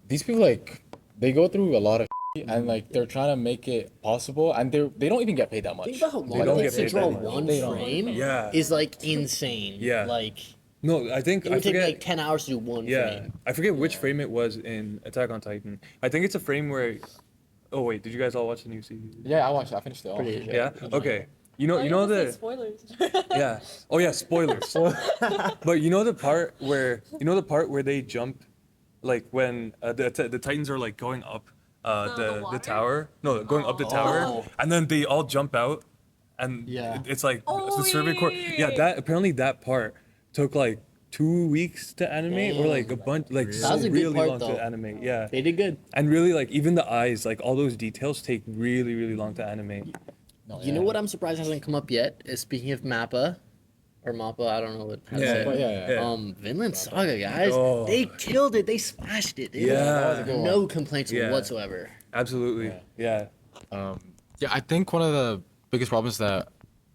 these people like they go through a lot of and like they're trying to make it possible, and they don't even get paid that much. Think about how long don't it get takes to paid draw that much. one They don't. frame. Yeah. Is like insane. Yeah. Like No, I think it I would take forget. like 10 hours to do one Yeah, frame. I forget which frame it was in Attack on Titan. I think it's a frame where. Oh wait, did you guys all watch the new season? Yeah, I watched. I finished it all. Pretty- Yeah. Okay. You Oh, know you said the spoilers. yeah. Oh yeah, spoilers. But you know the part where they jump, like when the Titans are like going up the water? tower. No, going up the tower, Oh. and then they all jump out, and Yeah. it's like Oh, the survey corps. yeah. Yeah, that apparently that part took like 2 weeks to animate, or like a bunch, like Really? so That was a good really part, long though. to animate. Yeah, They did good. and really like even the eyes, like all those details take really really long to animate. No, You know what I'm surprised hasn't come up yet? Is speaking of Mappa, or Mappa, I don't know what. How to Yeah, say it. yeah, yeah. Vinland Saga, guys, Oh. they killed it. They smashed it. Dude. Yeah. That was a good no one. complaints Yeah. whatsoever. Absolutely. Yeah. Yeah, I think one of the biggest problems that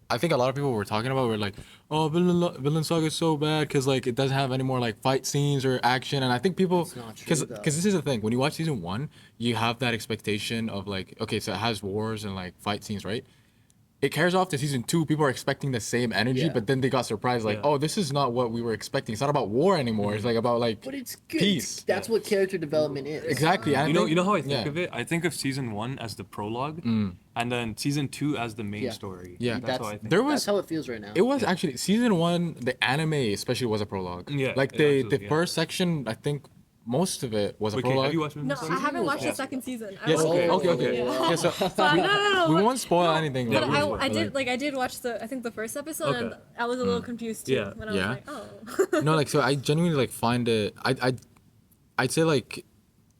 I think a lot of people were talking about were like, oh, Vinland Saga is so bad because like it doesn't have any more like fight scenes or action, and I think people That's not true, because though. this is the thing, when you watch season one, you have that expectation of like, okay, so it has wars and like fight scenes, right? It carries off to season two. People are expecting the same energy, Yeah. but then they got surprised, like, Yeah. oh, this is not what we were expecting. It's not about war anymore. It's like about like But it's good. peace. That's what character development is. Exactly. and I You know, think- you know how I think yeah. of it? I think of season 1 as the prologue, and then season 2 as the main Yeah. story. Yeah. That's how I think. There That's was how it feels right now. It was actually season one. The anime especially was a prologue. Yeah, like yeah, the absolutely, yeah. first section, I think most of it was a Okay, prologue. have you watched No, Vinland Saga? I haven't watched Yeah. the second season. I Yes. watched Okay. the- Okay. Okay. Yeah. Yeah. So But no. we but- won't spoil no, anything. But like, we I, won't, I but did like I did watch I think the first episode, Okay. and I was a little confused too Yeah. when I Yeah. was like, oh. no, like so I genuinely like find it. I'd say like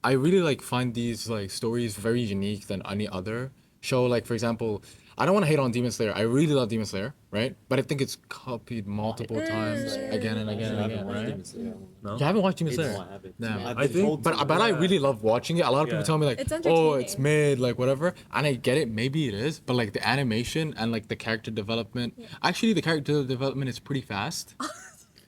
I really like find these like stories very unique than any other show. Like for example, I don't want to hate on Demon Slayer. I really love Demon Slayer, right? But I think it's copied multiple times again and again and I again, haven't watched right? Demon Slayer. No? You haven't watched Demon It's- Slayer? No, I haven't. Damn. Yeah. I've I been think- told But to. but I Yeah. really love watching it. A lot of people Yeah. tell me like, It's oh, entertaining. it's mid, like whatever, and I get it. Maybe it is, but like the animation and like the character development. Actually, the character development is pretty fast.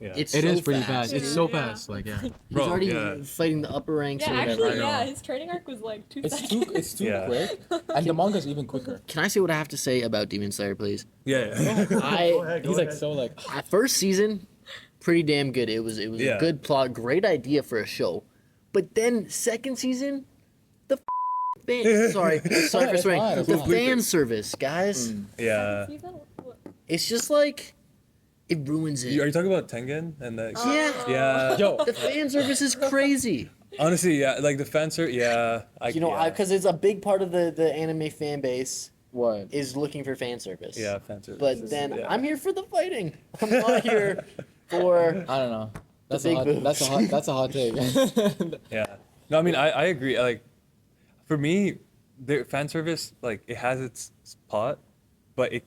Yeah. It's It so is pretty fast. fast. It's Yeah. so Yeah. fast. Like yeah, He's Bro, already yeah. fighting the upper ranks Yeah, or whatever. actually, I yeah, know. his training arc was like 2 it's seconds. too it's too Yeah. quick, and the manga's even quicker. Can I say what I have to say about Demon Slayer, please? Yeah. He's like so like First season, pretty damn good. It was Yeah. a good plot, great idea for a show. But then second season, the sorry for It's swearing. fine, it's The fine. fan service, guys. Yeah. Season? What? It's just like it ruins Are it. you talking about Tengen and the? Yeah. Yeah. yo. The fan service is crazy. Honestly, yeah. Like the fan service. Yeah. You know, yeah. because it's a big part of the anime fan base What? is looking for fan service. Yeah, fan service. But then Yeah. I'm here for the fighting. I'm not here for. I don't know. That's big a hot. boobs. That's a hot take. Yeah. No, I mean I agree. Like, for me, the fan service, like, it has its spot, but it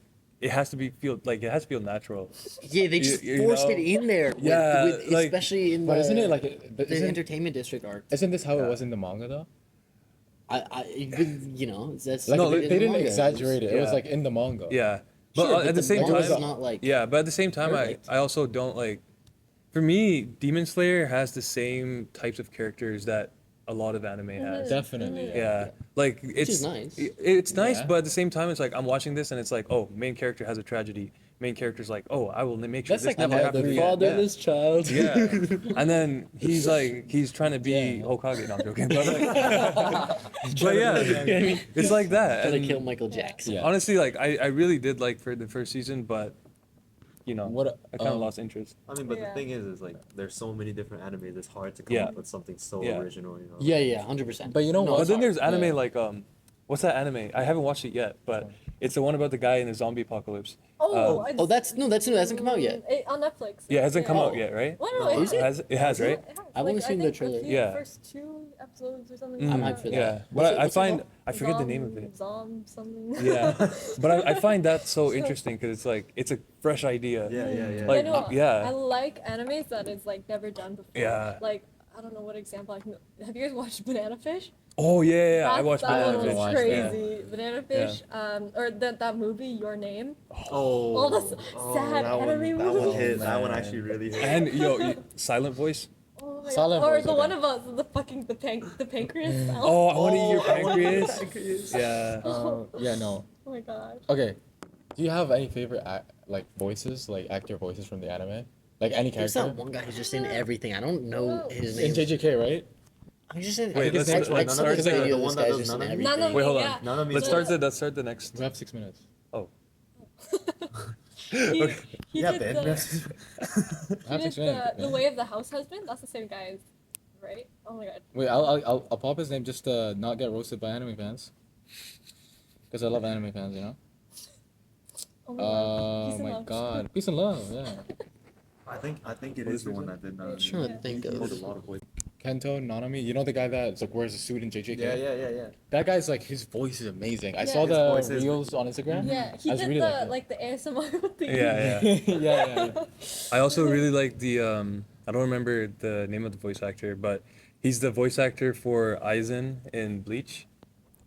has to feel natural. Yeah, they just You forced know? it in there. Yeah, like- especially in but the, isn't it like the entertainment district arc. isn't this how it was in the manga though? You know, that's Like No, they in the didn't manga. exagerate it. It was Yeah. like in the manga. Yeah. But Sure, at the same manga time, is not like yeah. But at the same time, perfect. I also don't like. For me, Demon Slayer has the same types of characters that a lot of anime has. Definitely. Yeah, like it's is nice. It's nice, Yeah. but at the same time, it's like I'm watching this and it's like, oh, main character has a tragedy. Main character's like, oh, I will make sure That's this like never happens every again. fatherless child. Yeah. And then he's trying to be Yeah. Hokage. No, I'm joking. But, but yeah, it's like that. Trying to And kill Michael Jackson. Yeah. honestly, like I really did like for the first season, but you know, What? I kind of lost interest. I mean, but Yeah. the thing is like there's so many different animes. It's hard to come Yeah. up with something so Yeah. original. You know. Yeah, 100%. But you know No, what? But it's then hard. there's anime Yeah. like what's that anime? I haven't watched it yet, but it's the one about the guy in the zombie apocalypse. Oh, Oh, that's new. That hasn't come out yet. On Netflix. Yeah, it hasn't come Yeah. out yet, right? What? No, Is it it? It has, right? I've only seen the I think trailer. a few Yeah. First 2 episodes or something. Mm, I'm hyped for that. Yeah, What's but it- I what's it find called? I forget the name of it. Something. Yeah, but I find that so interesting because it's like it's a fresh idea. Yeah. Like, I know, yeah. I like animes that is like never done before. Yeah. Like I don't know what example I can. Have you guys watched Banana Fish? Oh yeah, I That- watched that Banana one Fish. was Fish. crazy. Banana Fish, or that movie, Your Name. Oh. All the sad that one, anime that one movies. hit. That one Man. actually really hit. And silent voice. Oh my Silent God. Or Voice, the okay. one about the pancreas cell. Oh, I want to eat your pancreas. Yeah. Yeah. No. Oh my god. Okay. Do you have any favorite like voices, like actor voices from the anime? Like any There's character? that one guy who's just in everything. I don't know his In name. JJK, right? I'm just in. Wait, I think let's- it's let's like start this the- video, the this one that guy's does just in none of everything. None of Wait, hold on. yeah. None of me. Let's So- start the next. We have 6 minutes. Oh. He, he Yeah, did babe. the, I he have did 6 minutes. the Way of the House Husband. That's the same guy, right? Oh my god. Wait, I'll pop his name just to not get roasted by anime fans. Because I love anime fans, you know. Oh my god. Peace and My love. God, peace and love. Yeah. I think it What is is the it? one that did. Trying to think he did of. a lot of voice. Kento Nanami, you know the guy that like wears a suit in JJK? Yeah. That guy's like his voice is amazing. I Yeah. saw His the voice is- reels on Instagram. Yeah, he I was did really the like it. like the ASMR thing. Yeah, yeah, yeah. I also really like the I don't remember the name of the voice actor, but he's the voice actor for Aizen in Bleach.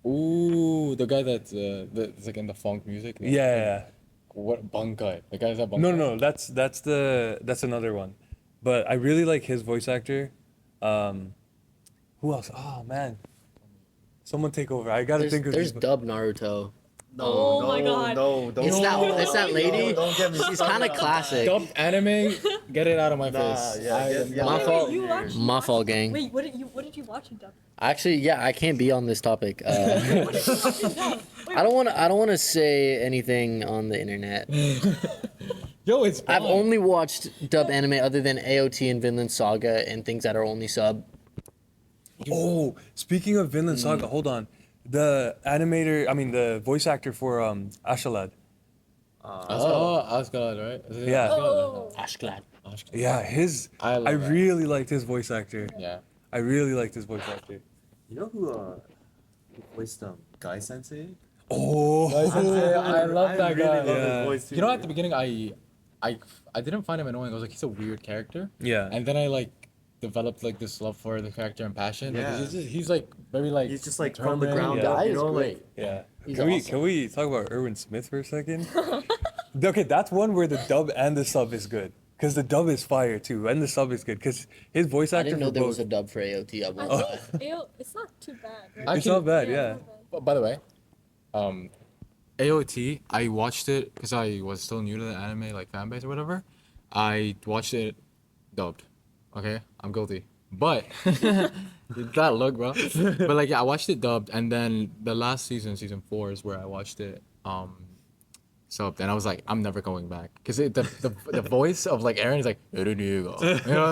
Ooh, the guy that's like in the funk music. Yeah. What Bunkai? The guy's that Bunkai? No, that's another one. But I really like his voice actor. Who else? Oh man. Someone take over. I gotta think of There's people. dub Naruto. Oh my God. No, don't. It's that lady. Don't get me She's started kind of on classic. Dubbed anime. Get it out of my Nah, face. yeah, I yeah, am yeah. not- My Wait, fault. you actually My watched- fault, gang. Wait, what did you watch in dub? Actually, yeah, I can't be on this topic. What did you watch in dub? Wait, I don't want to say anything on the internet. Yo, it's I've fun. only watched dub anime other than AOT and Vinland Saga and things that are only sub. Oh, speaking of Vinland Saga, hold on. The animator, I mean the voice actor for Ashalad. Oh, Asgard, right? Is it Yeah. Asgard? Oh. Ashklad. Asgard. Yeah, his I love I that. really liked his voice actor. Yeah. I really liked his voice actor. You know who voiced Guy Sensei? Oh, I love that really guy. love Yeah. his voice too. You know, at the beginning, I didn't find him annoying. I was like, he's a weird character. yeah. And then I like developed like this love for the character and passion. Like, Yeah. he's like very like. He's just like from the determined. ground Yeah. up. Guy You is know, great. like Yeah. He's Can awesome. we talk about Erwin Smith for a second? Okay, that's one where the dub and the sub is good. Because the dub is fire too, and the sub is good. Because his voice I actor didn't know for there was both. a dub for AOT. I I won't lie. think it's not too bad. Right? I It's can- not bad, it's yeah. not bad. But by the way, AOT, I watched it because I was still new to the anime like fan base or whatever. I watched it dubbed. Okay, I'm guilty. But that look, bro. But like, yeah, I watched it dubbed, and then the last season, season 4, is where I watched it subbed, and I was like, I'm never going back because the voice of like Aaron is like, you know,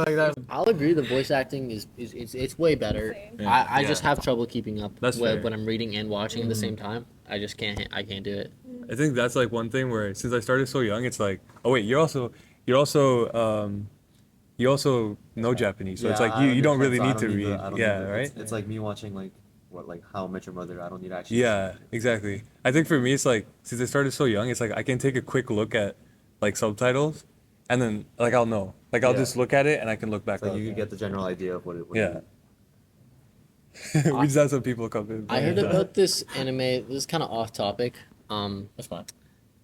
like that. I'll agree. The voice acting is it's way better. Same. Yeah. I just Yeah. have trouble keeping up That's fair. when I'm reading and watching at the same time. I just can't. I can't do it. I think that's like one thing where since I started so young, it's like, oh wait, you also know Japanese, so it's like you don't really need to read. Yeah, right. It's like me watching like How I Met Your Mother. I don't need actually. Yeah, exactly. I think for me, it's like since I started so young, it's like I can take a quick look at like subtitles, and then like I'll know, like I'll Yeah. just look at it and I can look back. It's like up. you can get the general idea of what it. Yeah. We just had some people come in. I heard about this anime. This is kind of off topic, That's fine.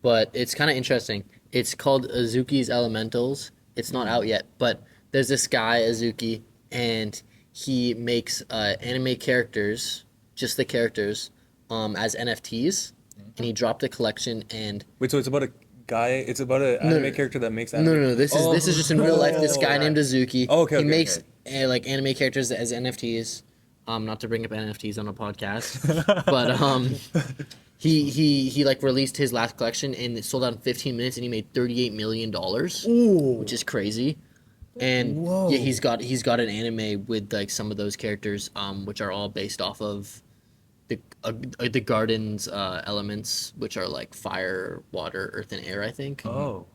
but it's kind of interesting. It's called Azuki's Elementals. It's not out yet, but there's this guy Azuki, and he makes anime characters, just the characters, as NFTs, and he dropped a collection. And Wait, so it's about a guy? It's about an No, anime no. character that makes no, anime. no, no, this is just in real life. This guy Oh, named Azuki. Oh, okay, he okay, makes okay. like anime characters as NFTs. Not to bring up NFTs on a podcast, but he like released his last collection and it sold out in 15 minutes and he made $38 million, which is crazy. And Whoa. yeah, he's got an anime with like some of those characters, which are all based off of the garden's elements, which are like fire, water, earth, and air, I think. Oh,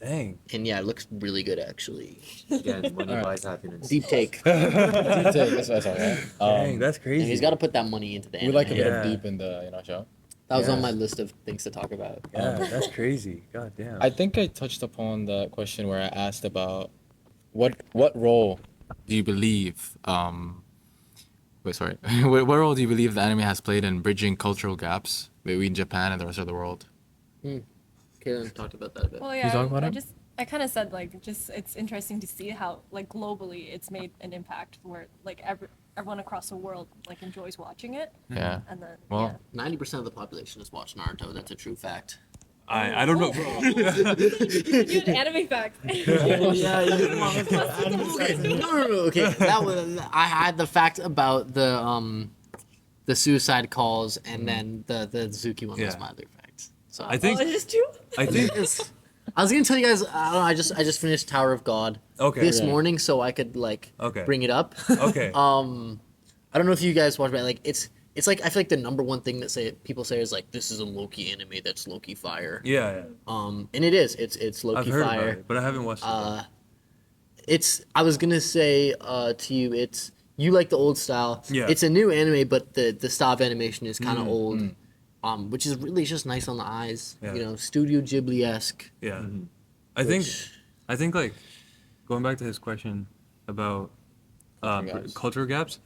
dang. And yeah, it looks really good actually. Again, money Alright. buys happiness. Deep take. That's all right. Dang, that's And crazy. he's got to put that money into the We anime. like a bit Yeah. of deep in the show. That was on Yeah. my list of things to talk about. Yeah, that's crazy. God damn. I think I touched upon the question where I asked about what role do you believe what role do you believe the anime has played in bridging cultural gaps between Japan and the rest of the world? Kaylin talked about that a bit. Well, you yeah, talk about I it? just I kind of said like just it's interesting to see how like globally it's made an impact where like everyone across the world like enjoys watching it, Yeah. and then Well, 90% of the population has watched Naruto. That's a true fact. I don't know. you did anime facts. Yeah, no. Okay, that was I had the fact about the suicide calls, and then the Zuki one was Yeah. my other fact. So I think Oh, it's just two. I think I was gonna tell you guys. I don't know. I just finished Tower of God okay. this Yeah. morning, so I could like Okay. bring it up. Okay. I don't know if you guys watched it. Like it's it's like I feel like the number one thing that people say is like this is a Loki anime that's Loki fire. Yeah, And it is. It's I've Loki heard fire. about it, but I haven't watched it. It's I was gonna say to you, it's you like the old style. Yeah. It's a new anime, but the style of animation is kind of Mm, old. Which is really just nice on the eyes. Yeah. You know, Studio Ghibli esque. Yeah, I think like going back to his question about gaps. cultural gaps.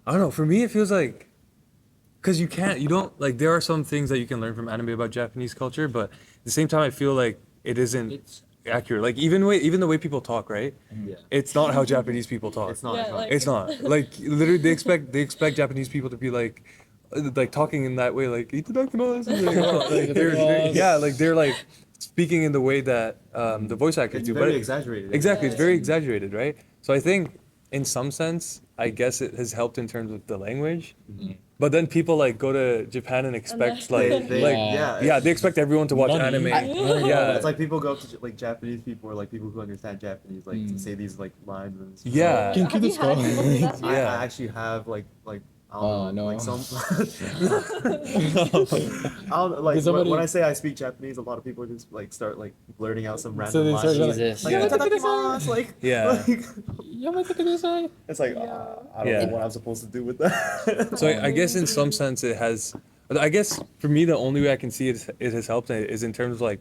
I don't know. For me, it feels like because you don't like there are some things that you can learn from anime about Japanese culture, but at the same time, I feel like it isn't accurate. Like even the way people talk, right? Yeah. It's not how Japanese people talk. It's not. Yeah, it's not. like- It's not like literally they expect Japanese people to be like talking in that way, like "Itadakimasu," like, they're like speaking in the way that the voice actors It's do. very But exaggerated. exactly, it's very exaggerated, right? So I think in some sense, I guess it has helped in terms of the language. But then people like go to Japan and expect then- like They- like yeah. they expect everyone to watch Money. anime. Yeah. It's like people go up to like Japanese people or like people who understand Japanese, like to say these like lines and stuff. Yeah. Can- Have you had people do that to you? Yeah. I actually have like I don't Oh, know, no. like some. I don't like Did somebody- when I say I speak Japanese, a lot of people just like start like blurting out some So random they lines. start Like, Jesus. like, Yeah. "Itadakimasu," like Yeah. like, it's like I don't Yeah. know what I'm supposed to do with that. So I guess in some sense it has. I guess for me the only way I can see it has helped is in terms of like,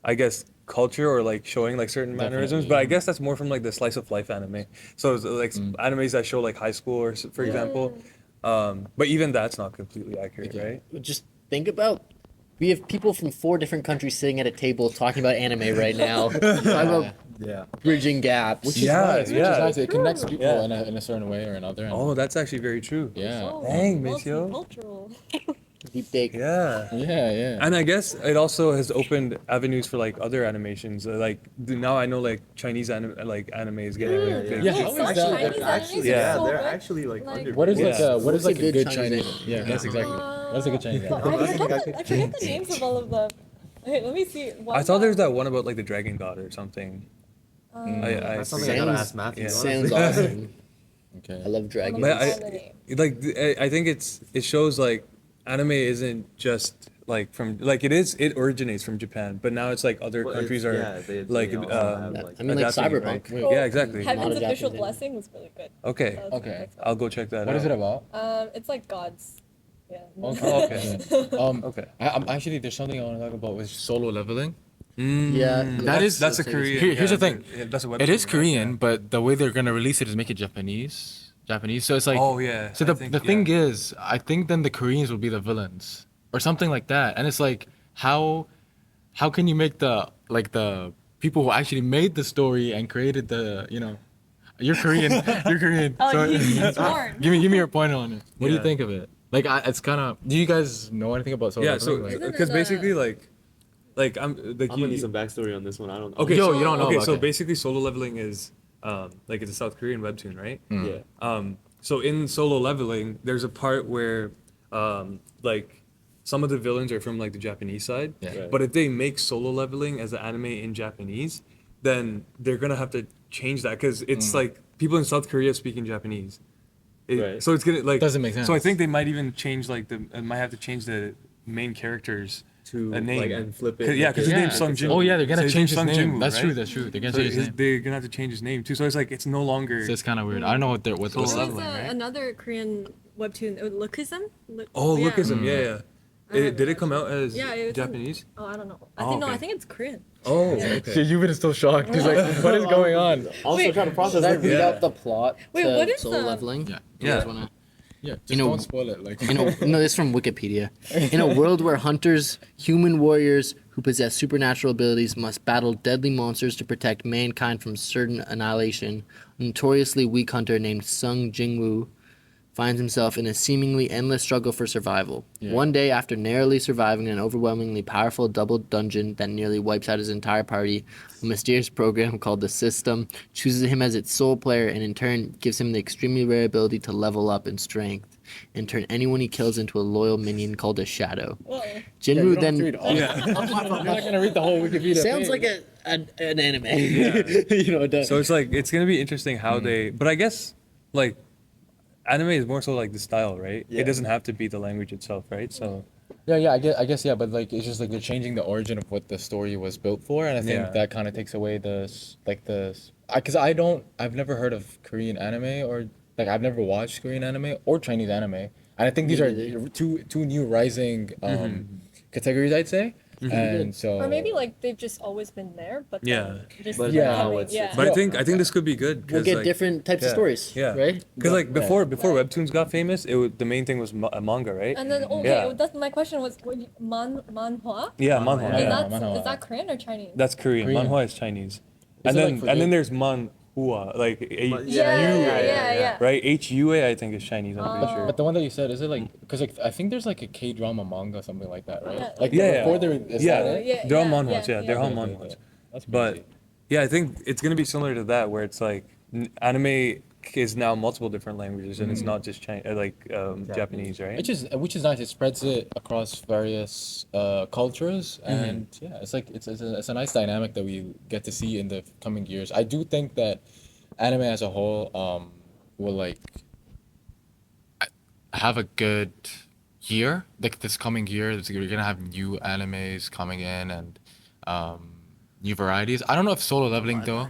I guess culture or like showing like certain mannerisms. But I guess that's more from like the slice of life anime. So it's like animes that show like high school or for example. But even that's not completely accurate, right? Just think about. We have people from 4 different countries sitting at a table talking about anime right now. Talking about yeah. bridging gaps. Which is Yeah, nice. Which yeah. is nice. It connects people Yeah. in a certain way or another. And, Oh, that's actually very true. yeah. So Dang, Miss Yo. multicultural. Deep dig. Yeah. Yeah, yeah. And I guess it also has opened avenues for like other animations. Like now I know like Chinese anime is getting like big. Yeah, how is Some that? Chinese They're animes actually, are Yeah. so they're good. actually like, Like- under. What is like Yeah. a what is like a good Chinese Chinese? anime? Yeah, that's exactly. That's a good Chinese But anime. I forget the names of all of them. Okay, let me see. I thought there was that one about like the dragon god or something. That's something I Sounds- gotta ask Matthew. yeah. Sounds honestly. awesome. Okay. I love dragons. But I think it shows like anime isn't just like from like it originates from Japan, but now it's like other Well, countries it's- are yeah, they like also have, Yeah, like- I mean, like adapting it, Cyberpunk. right? Yeah, exactly. Not Heaven's a Official Japanese Blessing was really good. Okay, That was Okay. good. I'll go check that What out. is it about? It's like gods. Yeah. Okay. Okay. Okay. Okay. I'm actually there's something I want to talk about with solo leveling. Yeah, That's a Korean. Here's the thing. Yeah, that's a It webtoon, is right? Korean, but the way they're gonna release it is make it Japanese. So it's like. Oh yeah. So I the think, the thing yeah. is, I think then the Koreans will be the villains or something like that, and it's like how can you make the people who actually made the story and created the you're Korean you're Korean. Oh, so he's born. give me your point on it. What do you Yeah. think of it? Like it's kind of. Do you guys know anything about solo Yeah. So leveling? Like, because basically like I'm like I'm gonna need some backstory on this one. I don't. Okay, Yo, so, you don't know Okay, about so it. basically, solo leveling is like it's a South Korean webtoon, right? Yeah. So in solo leveling, there's a part where like some of the villains are from like the Japanese side, Yeah. Right. but if they make solo leveling as an anime in Japanese, then they're gonna have to change that because it's like people in South Korea speaking Japanese. Right. So it's gonna like Doesn't make So I sense. think they might even change like might have to change the main characters To a name. like and flip it. Yeah, 'cause his yeah. name's Sung Jin. Oh yeah, they're So gonna his change name's his Sung name. Jin-woo, That's right? true. That's true. They're gonna So change his name. they're gonna have to change his name too. So it's like it's no longer. So it's kind of weird. I don't know what they're what. Solo what's There was leveling, right? another Korean webtoon, Lookism. Oh, yeah. Lookism, yeah. Did it come out as Yeah, it was in- Japanese? Oh, I don't know. Oh, I okay. think it's Korean. Oh, Yeah. okay. You've been still shocked. He's like, what is going on? I'm still trying to process Should I it. read Yeah. out the plot Wait, to what is solo the- leveling? Yeah. Do you guys Yeah. wanna- Yeah, just You know- don't spoil it. Like, No, this is from Wikipedia. In a world where hunters, human warriors who possess supernatural abilities, must battle deadly monsters to protect mankind from certain annihilation, a notoriously weak hunter named Sung Jingwoo finds himself in a seemingly endless struggle for survival. Yeah. One day, after narrowly surviving an overwhelmingly powerful double dungeon that nearly wipes out his entire party, a mysterious program called the System chooses him as its sole player and in turn gives him the extremely rare ability to level up in strength and turn anyone he kills into a loyal minion called a Shadow. Whoa. Jinwoo then You're not gonna read the whole Wikipedia. sounds page. like an anime. You know, it does. So it's like it's gonna be interesting how they. But I guess like anime is more so like the style, right? Yeah. It doesn't have to be the language itself, right? So Yeah, I guess, yeah, but like it's just like they're changing the origin of what the story was built for, and I think Yeah. that kind of takes away because I've never heard of Korean anime or like I've never watched Korean anime or Chinese anime, and I think these Me are neither. two new rising categories, I'd say, and so Or maybe like they've just always been there, but Yeah. then just But Yeah. now coming- it's yeah. but I think this could be good. We'll 'cause, get like, different types of yeah, stories, yeah. right? Because like Yeah. before webtoons got famous, the main thing was a manga, right? And then okay, Yeah. that's my question was manhwa. Yeah, Manhwa, manhwa. Is Yeah, that manhwa. is that Korean or Chinese? That's Korean. Korean. Manhwa is Chinese. Is And it, then like, for and then game- there's manhua, like Yeah. right? HUA I think is Chinese. I'm pretty Oh. sure. But the one that you said, is it like because like I think there's like a K drama manga something like that, right? Yeah. Like Yeah, before yeah. there is Yeah, that it? Yeah, they're all yeah, manhwas. Yeah, yeah, they're yeah. all Okay, manhwas. That's But crazy. yeah, I think it's gonna be similar to that, where it's like anime is now multiple different languages, and it's not just Japanese, right? Which is nice. It spreads it across various cultures, and yeah, it's like it's a nice dynamic that we get to see in the coming years. I do think that anime as a whole will like have a good year. Like this coming year, we're gonna have new animes coming in and new varieties. I don't know if Solo Leveling though.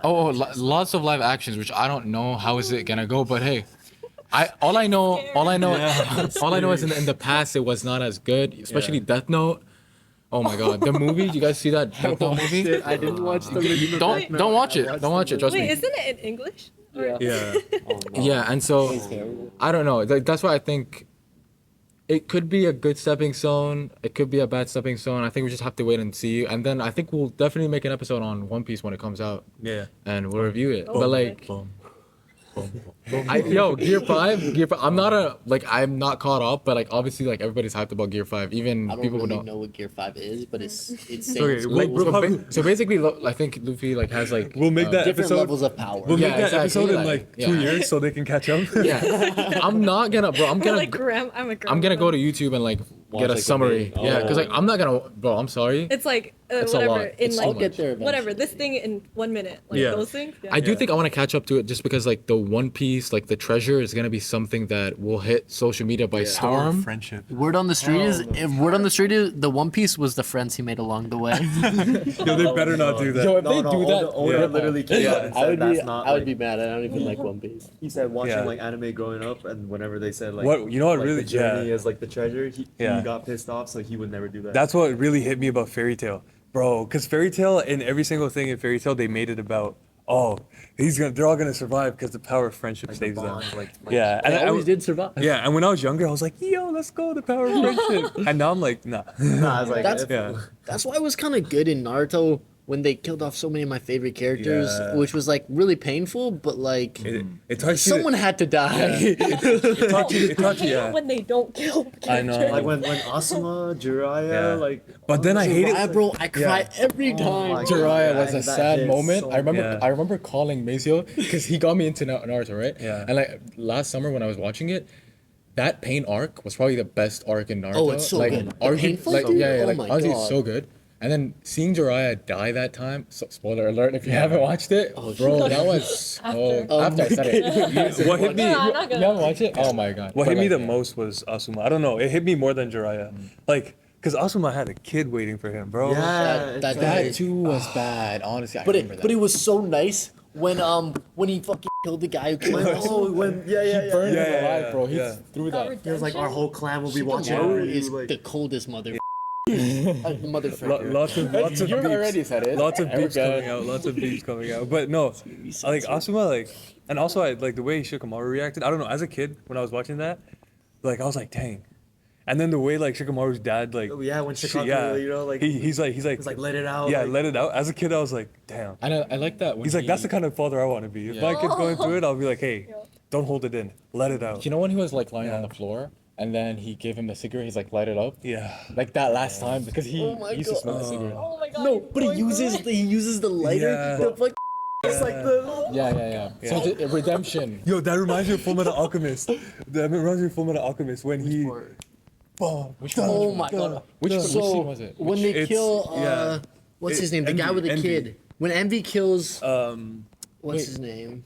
Lots of live actions, which I don't know how is it gonna go, but hey, all I know is in the past it was not as good, especially Death Note. Oh my God, the movie! You guys see that Death Note movie? I didn't watch the original. Don't watch it. Don't watch it. Trust Wait, me. isn't it in English? Or- Yeah. Yeah, and so I don't know. Like that's why I think it could be a good stepping stone. It could be a bad stepping stone. I think we just have to wait and see. And then I think we'll definitely make an episode on One Piece when it comes out, Yeah. and we'll review it. Oh, But like, Gear 5. I'm not caught up, but like obviously like everybody's hyped about Gear 5. Even I don't people who really don't. know what Gear 5 is, but it's Okay, insane. we'll- we'll probably- So basically, I think Luffy like has like We'll make that Different episode. levels of power. We'll Yeah, make that exactly, episode in like, like 2 yeah. years so they can catch up. Yeah, I'm not gonna, bro. I'm gonna. I'm a I'm gonna go to YouTube and like Watch, get a like, the summary. main- Yeah, because like Oh. I'm not gonna, bro. I'm sorry. It's like It's a whatever lot. in It's so like I'll get there eventually. whatever this thing in 1 minute. Like Yeah. those things. Yeah. I do think I want to catch up to it just because like the One Piece, like the treasure, is gonna be something that will hit social media by storm. Friendship. Word on the street is the One Piece was the friends he made along the way. Yo, they better not do that. Yo, if they do that, Oda Yeah. literally came out and I said would that's be not. I would like- be mad. I don't even like One Piece. He said watching Yeah. like anime growing up, and whenever they said like What- you know what like, really- the journey yeah. is like the treasure, he Yeah. got pissed off, so he would never do that. That's what really hit me about Fairy Tale, bro. Because Fairy Tale, in every single thing in Fairy Tale, they made it about, oh, they're all gonna survive because the power of friendship like the saves them. bond, like Yeah, They and always did survive. Yeah, and when I was younger, I was like, yo, let's go, the power of friendship. And now I'm like, nah. Nah, I was like, That's- if- Yeah. That's why it was kind of good in Naruto when they killed off so many of my favorite characters, Yeah. which was like really painful, but like It taught you. someone had to die. It taught you. It taught you. hate Yeah. when they don't kill. I know. characters. like when Asuma, Jiraiya, Yeah. like. But then I hate Jiraiya, it. bro, I cry every Oh time. my Jiraiya God, was a that sad hits moment. so Yeah. I remember calling Mazio because he got me into Naruto, right? Yeah. And like last summer when I was watching it, that pain arc was probably the best arc in Naruto. Oh, it's so like, good. The Argue, painful like dude? yeah, Oh like my honestly, God. it's so good. And then seeing Jiraiya die that time, spoiler alert if you haven't watched it, Oh, bro, that was After. after I said it. What hit me? No, I'm not You gonna. haven't watched it? Oh my god. What But, hit me like, the yeah. most was Asuma. I don't know. It hit me more than Jiraiya. Like, cause Asuma had a kid waiting for him, bro. Yeah, That- That too was bad. Honestly, I But remember it that. was so nice when he fucking killed the guy who killed us. Oh, when He burned Yeah, him yeah, alive, bro. He yeah. threw Got that. He was like, our whole clan will be watching Shikamaru over you. is Like, the coldest mother. Lots of You beeps. already said it. Lots of There we beeps go. coming out. Lots of beeps coming out. But no, like Asuma, like, and also I like the way Shikamaru reacted. I don't know. As a kid, when I was watching that, like I was like, dang. And then the way like Shikamaru's dad, like, oh, yeah, when Shikamaru, yeah, you know, like he's like, he's like, let it out. yeah, like, let it out. As a kid, I was like, damn. And I like that when He's like, he- that's the kind of father I want to be. If my Yeah. kid's going through it, I'll be like, hey, Yeah. don't hold it in. Let it out. You know when he was like lying on Yeah. the floor and then he gave him the cigarette, he's like light it up. Yeah. Like that last time because he Oh my used to God. smoke a cigarette. Oh my god. No, he's but he going through uses it. the lighter. Yeah. The fuck. it's like the. Yeah. So the redemption. Yo, that reminds me of Full Metal Alchemist. That reminds me of Full Metal Alchemist when he. Boom. Which one? Oh my god. Which So scene was it? when they It's- kill yeah. what's It- his name? The guy Envy, with the Envy. kid. When Envy kills Um. what's Wait. his name?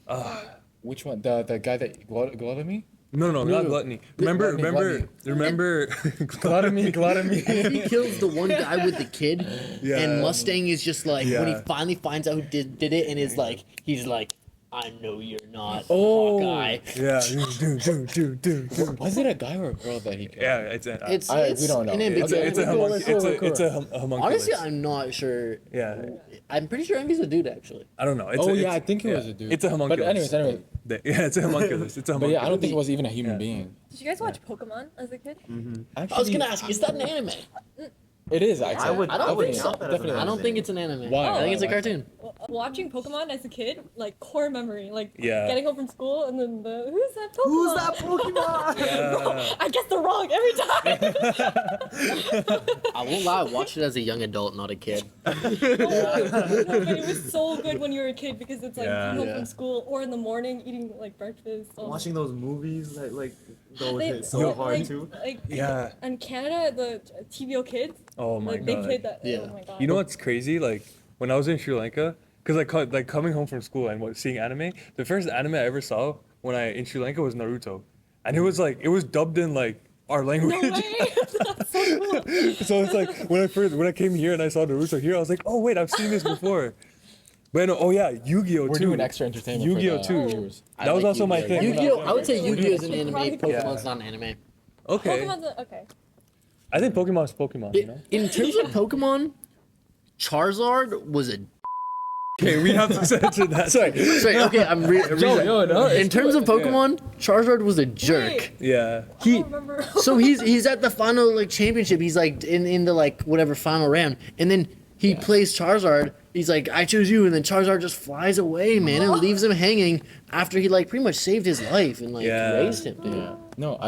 Which one? The guy that glowed at me? No, not No. gluttony. Remember, remember. Gluttony. He kills the one guy with the kid, Yeah. and Mustang is just like when he Yeah. finally finds out who did it, and is like, he's like, I know you're not Oh. Hawkeye. Yeah, dude. Was it a guy or a girl that he killed? Yeah, it's we don't know. an It's ambiguous. it's a homunculus. Honestly, I'm not sure. Yeah, I'm pretty sure Envy's a dude actually. I don't know. It's Oh a, yeah, it's, I think it was yeah. a dude. It's a homunculus. But anyways. Yeah, it's a homunculus. It's a But homunculus. yeah, I don't think it was even a human Yeah. being. Did you guys watch Pokemon as a kid? I was gonna ask, is that an anime? It is actually. I would- I don't would think so. count that as an Definitely. I don't think it's an anime. Why? I think it's a Why? cartoon. Watching Pokemon as a kid, like core memory, like Yeah. getting home from school and then who's that Pokemon? Pokemon? Yeah. I guess they're wrong every time. I won't lie, I watched it as a young adult, not a kid. No, but it was so good when you were a kid because it's like Yeah. coming home Yeah. from school or in the morning eating like breakfast. Oh. Watching those movies that like go They- hit so hard like, too. Like Yeah. in Canada, the TVO kids, Oh my like they god. played that. Yeah. Oh my god. You know what's crazy? Like when I was in Sri Lanka, because like coming home from school and seeing anime, the first anime I ever saw when I in Sri Lanka was Naruto, and it was dubbed in like our language. No way. That's so cool. So it's like when I came here and I saw Naruto here, I was like, oh wait, I've seen this before. But no, oh yeah, Yu-Gi-Oh We're too. doing extra entertainment. Yu-Gi-Oh for the too. viewers. That was also my thing. Yu-Gi-Oh! I would say Yu-Gi-Oh! is an anime. Right. Pokemon's not an anime. Okay. Okay. I think Pokemon's Pokemon. You know. In terms of Pokemon, Charizard was a. Okay, we have to censor that. Sorry. Sorry, okay, I'm no, in terms of Pokemon, Charizard was a jerk. Wait. Yeah. I don't remember. So he's at the final like championship. He's like in the like whatever final round, and then he plays Charizard. He's like, I choose you, and then Charizard just flies away, man, and leaves him hanging after he like pretty much saved his life and like Yeah. raised him, dude. Yeah. No,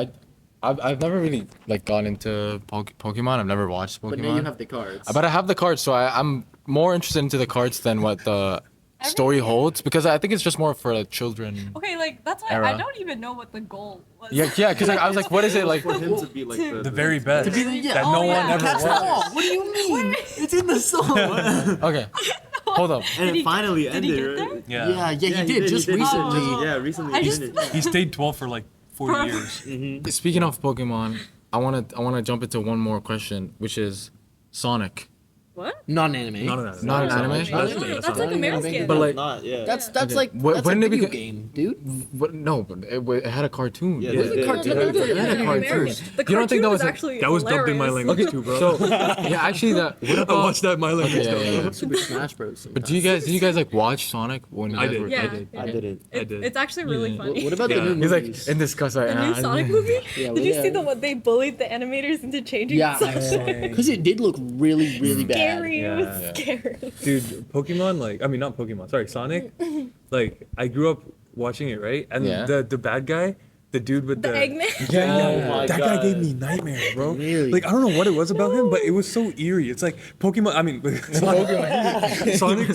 I've never really like gone into Pokemon. I've never watched Pokemon. But now you have the cards. But I have the cards, so I'm more interested into the cards than what the story holds because I think it's just more for the children. Okay, like that's why Era. I don't even know what the goal was. Yeah, because I was like, what is it like? For him to be like The very best. To be the- yeah. That Oh, no yeah. one ever That's won. wrong. What do you mean? It's in the song. Okay, hold up. and Did he it finally did he ended, get right? Yeah, he did just he did. recently. Yeah, recently. I he just- did it. He stayed 12 for like 4 years. Speaking of Pokemon, I wanna jump into one more question, which is Sonic. What? Not an anime. No. Not an anime. Not No, an that's anime. like American. But like, Not, yeah. That's Okay. like Wh- that's when a did it video beca- game, dude. what? No, but it had a cartoon. Yeah, Yeah. they did. cartoon. Yeah, Yeah, they did. yeah, The cartoon. American. The You don't think that was a- actually That was dubbed in my hilarious. language Okay, too, bro. so yeah, actually, that. What I about? watched that in my language Okay, too. yeah, yeah. Super Smash Bros. But did you guys like watch Sonic when you I guys did. were? Yeah, I did. I didn't. I did. It's actually really Yeah. funny. What about the Yeah. new He's like movies? in disgust. Like, The new Sonic movie? Yeah, Did you yeah. see the one they bullied the animators into changing Yeah, something? because it did look really, really bad. Scary. It was Yeah. scary. Dude, Pokemon, like, I mean, not Pokemon, sorry, Sonic. Like, I grew up watching it, right? And Yeah. the bad guy, the dude with The the. Eggman. Yeah. Oh my That guy God. gave me nightmares, bro. Really? Like, I don't know what it was about him, but it was so eerie. It's like Pokemon, I mean,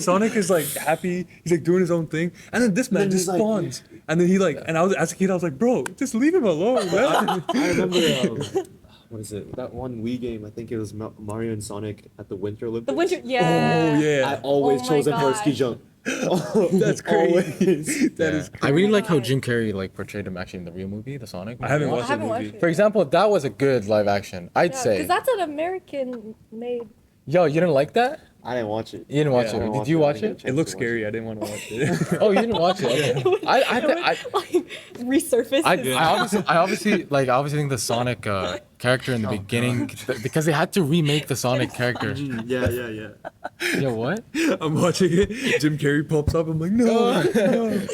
Sonic is like happy. He's like doing his own thing. And then this man Then just he's like- spawns. And then he like, and I was, as a kid, I was like, bro, just leave him alone, man. I remember, what is it? That one Wii game, I think it was Mario and Sonic at the Winter Olympics. The winter. Oh, Yeah. I yeah. always Oh my chose him for a ski gosh. jump. That's crazy. Always. That is I really like how God. Jim Carrey like portrayed him actually in the real movie, the Sonic. I haven't movie. watched I haven't the watched movie. it. For example, that was a good live action. I'd Yeah, say. because that's an American made. Yo, you didn't like that? I didn't watch it. You didn't watch Yeah. I it. didn't Did you I watch didn't it? get a It looks chance to watch scary. I didn't want to watch it. Oh, you didn't watch it. Okay. I like resurfaced. I obviously think the Sonic character in the beginning because they had to remake the Sonic character. Yeah. Yo, what? I'm watching it. Jim Carrey pops up. I'm like, no.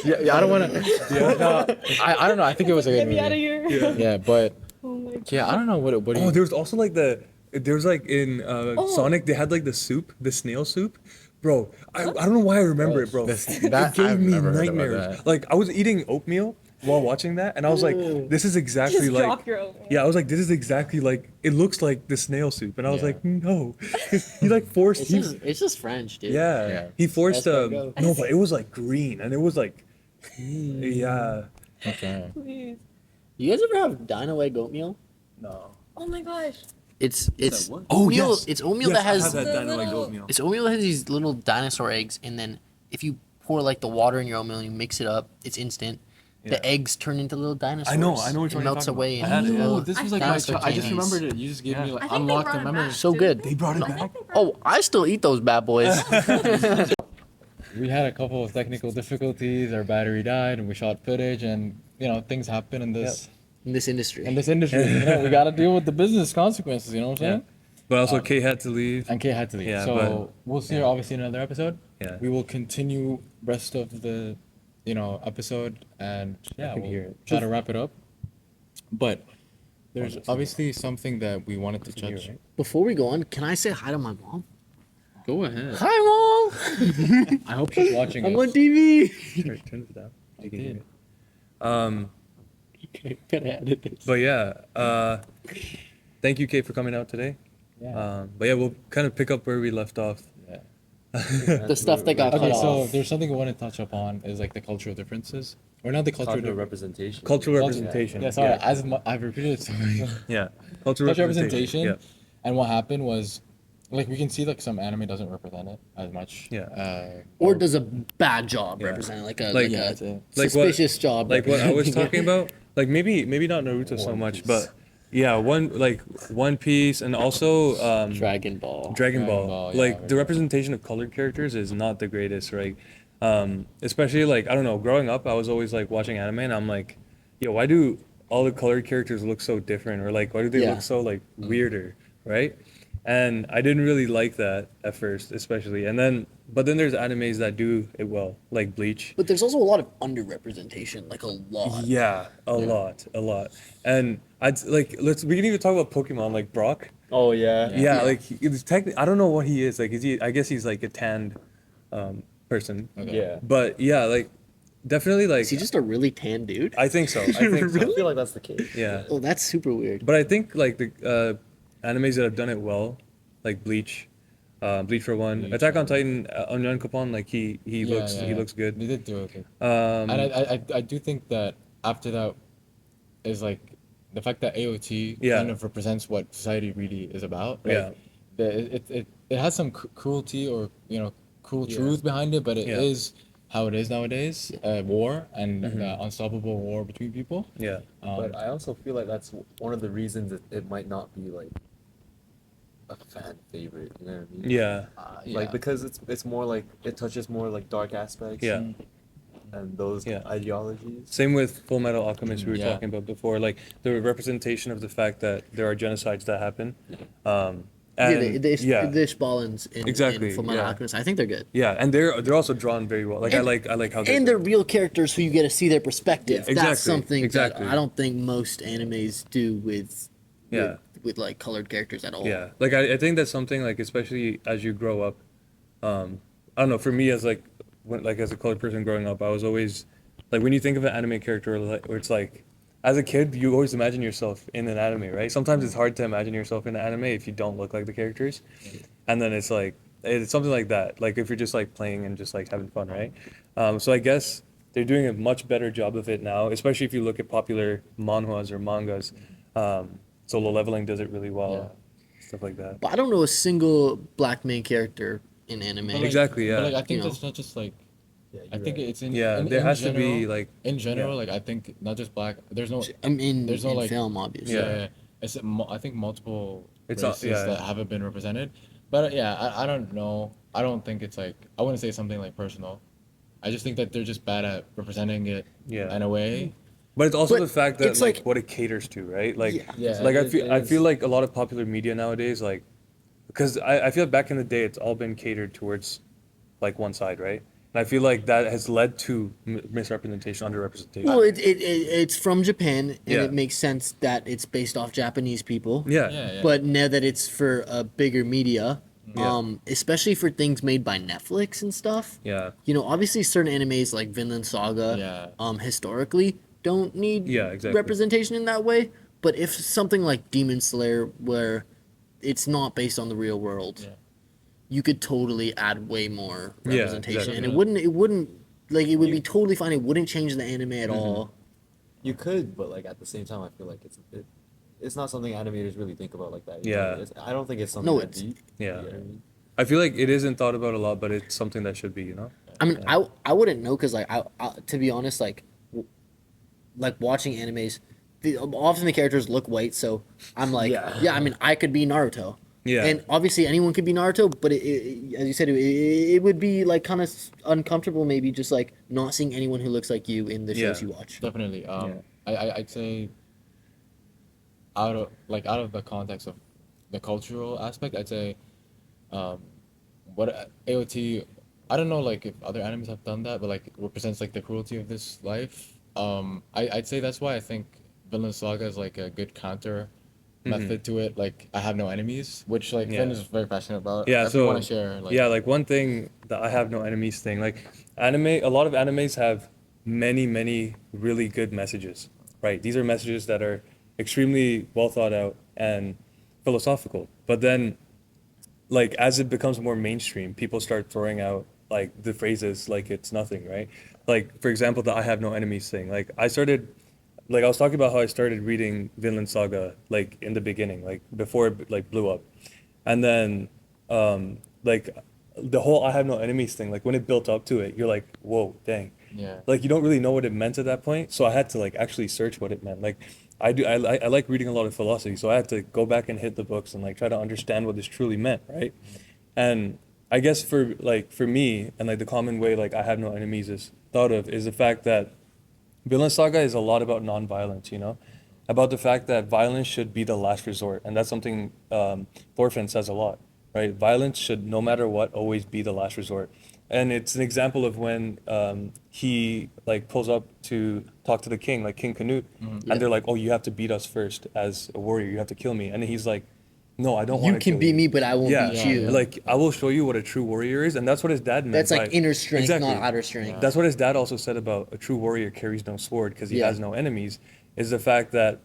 Yeah, I don't want to. Yeah, no, I don't know. I think it was a good Get me out of movie. here. Yeah, but Oh my god. yeah, I don't know what do you. Oh, there was also like there was like in Sonic, they had like the soup, the snail soup. Bro, I don't know why I remember it, bro. This- It that- gave I've me never heard about nightmares. that. Like I was eating oatmeal while watching that, and I was like, this is exactly Just like. drop your oatmeal. Yeah, I was like, this is exactly like it looks like the snail soup, and I was Yeah. like, no, he like forced. It's just French, dude. Yeah, Yeah. he forced. That's where it No, but it was like green, and it was like, yeah. Okay. Please. You guys ever have Dino Egg oatmeal? No. Oh my gosh. It's what? Oh, oatmeal. yes. It's oatmeal Yes, that has I've had The that Dino Egg little- oatmeal. it's oatmeal that has these little dinosaur eggs, and then if you pour like the water in your oatmeal and you mix it up, it's instant. The eggs turn into little dinosaurs. I know which It one you're melts talking away. about. I had it, into yeah. Oh, little this was like dinosaur I just candies. remembered it. You just gave me like I think they unlocked brought the it memory. back. So didn't good. They brought it I think back? they brought it Oh, I still eat those bad boys. We had a couple of technical difficulties. Our battery died, and we shot footage, and you know things happen in this In this industry. industry. You know, we got to deal with the business consequences. You know what I'm Yeah. saying? But also, Kate had to leave. And Kate had to leave. Yeah, so but- we'll see her obviously in another episode. Yeah. We will continue rest of the, episode, and yeah, can we'll hear it. try to wrap it up. But there's Honestly. obviously something that we wanted to can hear touch. it, right? Before we go on, can I say hi to my mom? Go ahead. Hi, mom. I hope she's watching I'm us. on TV. Turn it down. I You can hear did. it. Gotta edit this. But yeah, thank you, Kate, for coming out today. Yeah. But yeah, we'll kind of pick up where we left off. Yeah. The stuff that got Okay, cut so off. there's something I want to touch upon is like the cultural differences, or not the cultural Cultural differences. representation. Cultural Culture- representation. Yeah, sorry. I've repeated it so many. Yeah. Cultural Cultural representation. representation. And what happened was, like, we can see like some anime doesn't represent it as much. Yeah. Or does a bad job Yeah. represent like a Like- like Yeah, a that's it. Like what- suspicious job? Like what I was representing it. talking about, like maybe not Naruto so One much, Piece. but yeah, One Piece and also Dragon Ball. Dragon Dragon Ball. Ball, yeah, Like right, the right. representation of colored characters is not the greatest, right? Especially like I don't know, growing up I was always like watching anime and I'm like, yo, why do all the colored characters look so different, or like why do they Yeah. look so like weirder, right? And I didn't really like that at first, especially. But then there's animes that do it well, like Bleach. But there's also a lot of underrepresentation, like a lot. Yeah, a lot. And we can even talk about Pokemon, like Brock. Oh yeah. Yeah, like I don't know what he is. Like I guess he's like a tanned person. Okay. Yeah. But yeah, like definitely like Is he just a really tan dude? I think so. I think so. I feel like that's the case. Yeah. Oh, that's super weird. But I think like the animes that have done it well, like Bleach, Bleach for one, Bleach, Attack on yeah. Titan, Onyankopon, like he looks good. They did do it. Um, And I do think that after that is like the fact that AOT Yeah. kind of represents what society really is about. Yeah. It has some cruelty or cruel truth behind it, but it is Yeah. how it is nowadays. War and Mm-hmm. unstoppable war between people. yeah. But I also feel like that's one of the reasons that it might not be like a fan favorite. You know what I mean? Yeah. Like because it's more like it touches more like dark aspects. Yeah. And those Yeah. ideologies. Same with Full Metal Alchemist we were Yeah. talking about before, like the representation of the fact that there are genocides that happen. Yeah, And the yeah, Ishbalans in Exactly, Fullmetal yeah. Alchemist, I think they're good. yeah, and they're also drawn very well. Like And- I like how And they're real characters who you get to see their perspective. Yeah, exactly, That's something exactly. that I don't think most animes do Yeah. with like colored characters at all. Yeah, like I think that's something like especially as you grow up. I don't know. For me, as like as a colored person growing up, I was always like when you think of an anime character, like where it's like as a kid, you always imagine yourself in an anime, right? Sometimes it's hard to imagine yourself in an anime if you don't look like the characters, and then it's like it's something like that. Like if you're just like playing and just like having fun, right? So I guess they're doing a much better job of it now, especially if you look at popular manhwas or mangas. Solo Leveling does it really well, stuff like that. But I don't know a single black main character in anime. But, like- Exactly, yeah. But like I think You know. that's not just like Yeah, I you're think right. it's in Yeah, in, there in has general, to be like in general yeah. like I think not just black. There's no I mean, There's no, in like- film, obviously. Yeah. It's I think multiple It's all- races yeah. that haven't been represented. But yeah, I don't know. I don't think it's like I wouldn't say something like personal. I just think that they're just bad at representing it Yeah. in a way. But it's also But the fact that it's like, like- what it caters to, right? Like, Yeah. Yeah. like It I is- feel like a lot of popular media nowadays, like, because I feel like back in the day, it's all been catered towards, like one side, right? And I feel like that has led to misrepresentation, underrepresentation. Well, it's from Japan, and Yeah. it makes sense that it's based off Japanese people. yeah. Yeah, yeah. But now that it's for a bigger media, Yeah. especially for things made by Netflix and stuff, Yeah. you know, obviously certain animes like Vinland Saga, Yeah. Historically don't need Yeah, exactly. representation in that way. But if something like Demon Slayer, where it's not based on the real world, Yeah. you could totally add way more Yeah, representation, exactly. and it wouldn't like it would be totally fine. It wouldn't change the anime Mm-hmm. at all. You could, but like at the same time, I feel like it's not something animators really think about like that. either. Yeah. I don't think it's something No, that it's- deep. Yeah. You know what I mean? I feel like it isn't thought about a lot, but it's something that should be, you know? I mean, I wouldn't know because like I to be honest, like like watching animes, often the characters look white, so I'm like, Yeah. yeah, I mean, I could be Naruto. Yeah. And obviously anyone could be Naruto, but as you said, it would be like kind of uncomfortable, maybe just like not seeing anyone who looks like you in the shows Yeah. you watch. Definitely. Yeah. I'd say out of the context of the cultural aspect, I'd say what AOT, I don't know like if other animes have done that, but like it represents like the cruelty of this life. I'd say that's why I think Vinland Saga is like a good counter method to it. Like I have no enemies, which like Finn Yeah. is very passionate about. Yeah, If you so want to share, like yeah, like one thing that I have no enemies thing, like a lot of animes have many really good messages, right? These are messages that are extremely well thought out and philosophical. But then like as it becomes more mainstream, people start throwing out like the phrases like it's nothing, right? Like for example, the I have no enemies thing. Like I was talking about how I started reading Vinland Saga like in the beginning, like before it like blew up. And then like the whole I have no enemies thing, like when it built up to it, you're like, whoa, dang. yeah. Like you don't really know what it meant at that point. So I had to like actually search what it meant. Like I like reading a lot of philosophy, so I had to go back and hit the books and like try to understand what this truly meant, right? And I guess for me and like the common way like I have no enemies is thought of is the fact that Vinland Saga is a lot about non-violence, you know, about the fact that violence should be the last resort, and that's something Thorfinn says a lot, right? Violence should, no matter what, always be the last resort, and it's an example of when he like pulls up to talk to the king, like King Canute, Yeah. and they're like, "Oh, you have to beat us first as a warrior. You have to kill me," and then he's like, "No, I don't You want to can kill beat you." me, but I won't Yeah, beat you. like I will show you what a true warrior is, and that's what his dad meant. That's like by- inner strength, Exactly. not outer strength. That's what his dad also said about a true warrior carries no sword because he Yeah. has no enemies, is the fact that